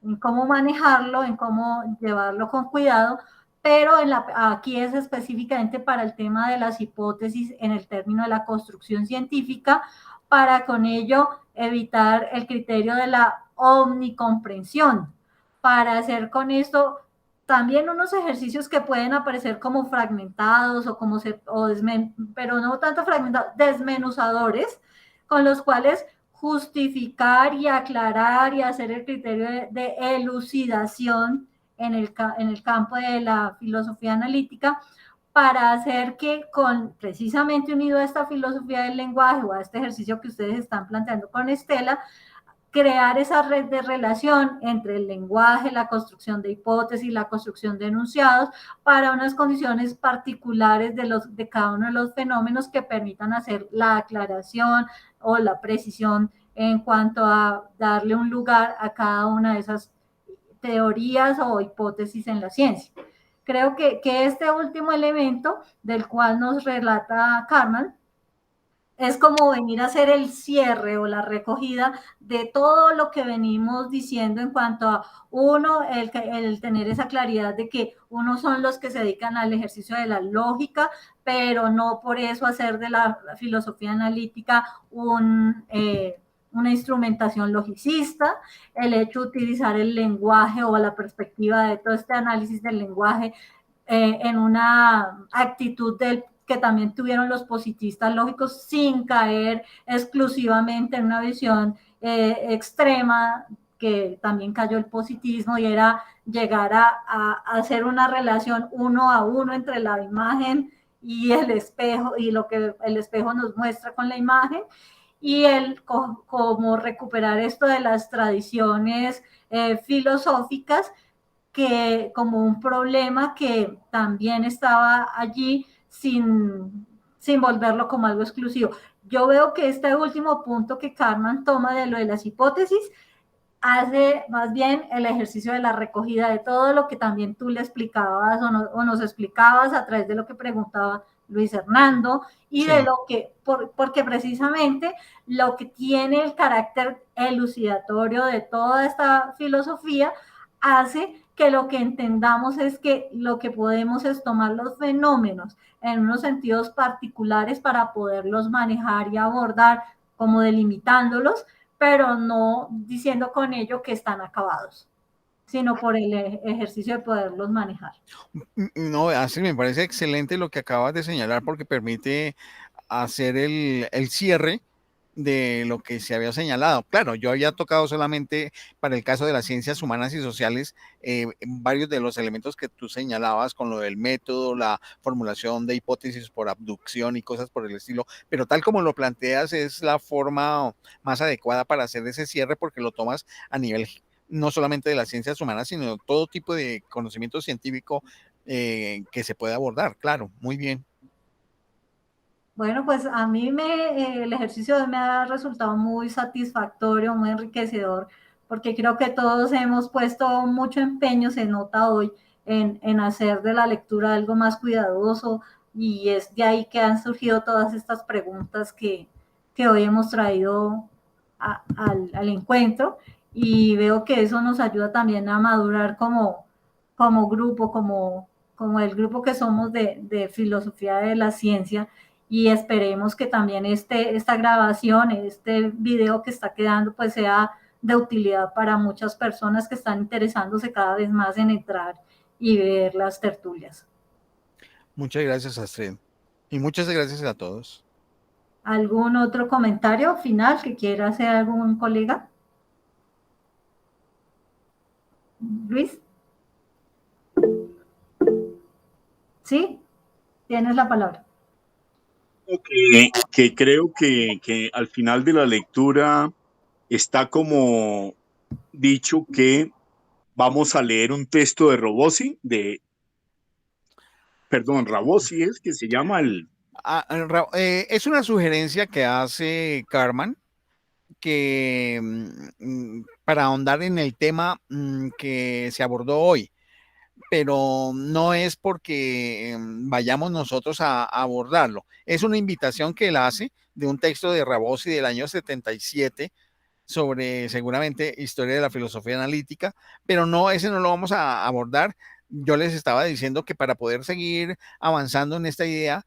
en cómo manejarlo, en cómo llevarlo con cuidado, pero aquí es específicamente para el tema de las hipótesis en el término de la construcción científica, para con ello evitar el criterio de la omnicomprensión, para hacer con esto también unos ejercicios que pueden aparecer como fragmentados o como pero no tanto fragmentados, desmenuzadores, con los cuales justificar y aclarar y hacer el criterio de elucidación en el campo de la filosofía analítica para hacer que precisamente unido a esta filosofía del lenguaje o a este ejercicio que ustedes están planteando con Estela, crear esa red de relación entre el lenguaje, la construcción de hipótesis, la construcción de enunciados, para unas condiciones particulares de cada uno de los fenómenos que permitan hacer la aclaración o la precisión en cuanto a darle un lugar a cada una de esas teorías o hipótesis en la ciencia. Creo que este último elemento del cual nos relata Carmen es como venir a hacer el cierre o la recogida de todo lo que venimos diciendo en cuanto a uno, el tener esa claridad de que unos son los que se dedican al ejercicio de la lógica, pero no por eso hacer de la filosofía analítica una instrumentación logicista, el hecho de utilizar el lenguaje o la perspectiva de todo este análisis del lenguaje en una actitud que también tuvieron los positistas lógicos sin caer exclusivamente en una visión extrema que también cayó el positivismo y era llegar a hacer una relación uno a uno entre la imagen y el espejo y lo que el espejo nos muestra con la imagen y como recuperar esto de las tradiciones filosóficas que como un problema que también estaba allí sin volverlo como algo exclusivo. Yo veo que este último punto que Carmen toma de lo de las hipótesis hace más bien el ejercicio de la recogida de todo lo que también tú le explicabas o nos explicabas a través de lo que preguntaba Luis Hernando y de Sí. lo que, porque precisamente lo que tiene el carácter elucidatorio de toda esta filosofía hace que lo que entendamos es que lo que podemos es tomar los fenómenos en unos sentidos particulares para poderlos manejar y abordar como delimitándolos, pero no diciendo con ello que están acabados, sino por el ejercicio de poderlos manejar. No, así me parece excelente lo que acabas de señalar porque permite hacer el cierre de lo que se había señalado. Claro, yo había tocado solamente para el caso de las ciencias humanas y sociales varios de los elementos que tú señalabas con lo del método, la formulación de hipótesis por abducción y cosas por el estilo, pero tal como lo planteas es la forma más adecuada para hacer ese cierre porque lo tomas a nivel no solamente de las ciencias humanas, sino de todo tipo de conocimiento científico que se puede abordar. Claro, muy bien. Bueno, pues a mí el ejercicio me ha resultado muy satisfactorio, muy enriquecedor, porque creo que todos hemos puesto mucho empeño, se nota hoy, en hacer de la lectura algo más cuidadoso y es de ahí que han surgido todas estas preguntas que hoy hemos traído al encuentro y veo que eso nos ayuda también a madurar como grupo, como el grupo que somos de filosofía de la ciencia, y esperemos que también esta grabación, este video que está quedando, pues sea de utilidad para muchas personas que están interesándose cada vez más en entrar y ver las tertulias. Muchas gracias, Astrid. Y muchas gracias a todos. ¿Algún otro comentario final que quiera hacer algún colega? Luis. ¿Sí? Tienes la palabra. Que creo que al final de la lectura está como dicho que vamos a leer un texto de Rabosi, Rabosi es que se llama el... Es una sugerencia que hace Carman, que para ahondar en el tema que se abordó hoy, pero no es porque vayamos nosotros a abordarlo. Es una invitación que él hace de un texto de Rabosi del año 77 sobre seguramente historia de la filosofía analítica, pero no, ese no lo vamos a abordar. Yo les estaba diciendo que para poder seguir avanzando en esta idea,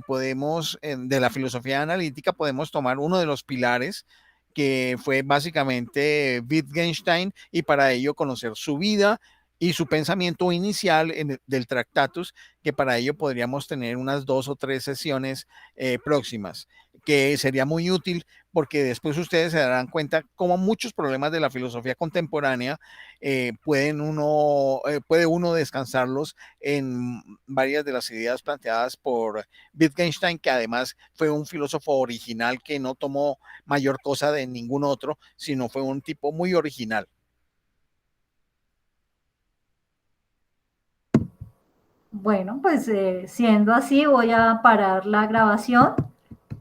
podemos, de la filosofía analítica, podemos tomar uno de los pilares que fue básicamente Wittgenstein, y para ello conocer su vida y su pensamiento inicial del Tractatus, que para ello podríamos tener unas 2 o 3 sesiones próximas, que sería muy útil porque después ustedes se darán cuenta cómo muchos problemas de la filosofía contemporánea puede uno descansarlos en varias de las ideas planteadas por Wittgenstein, que además fue un filósofo original que no tomó mayor cosa de ningún otro, sino fue un tipo muy original. Bueno, pues siendo así, voy a parar la grabación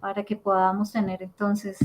para que podamos tener entonces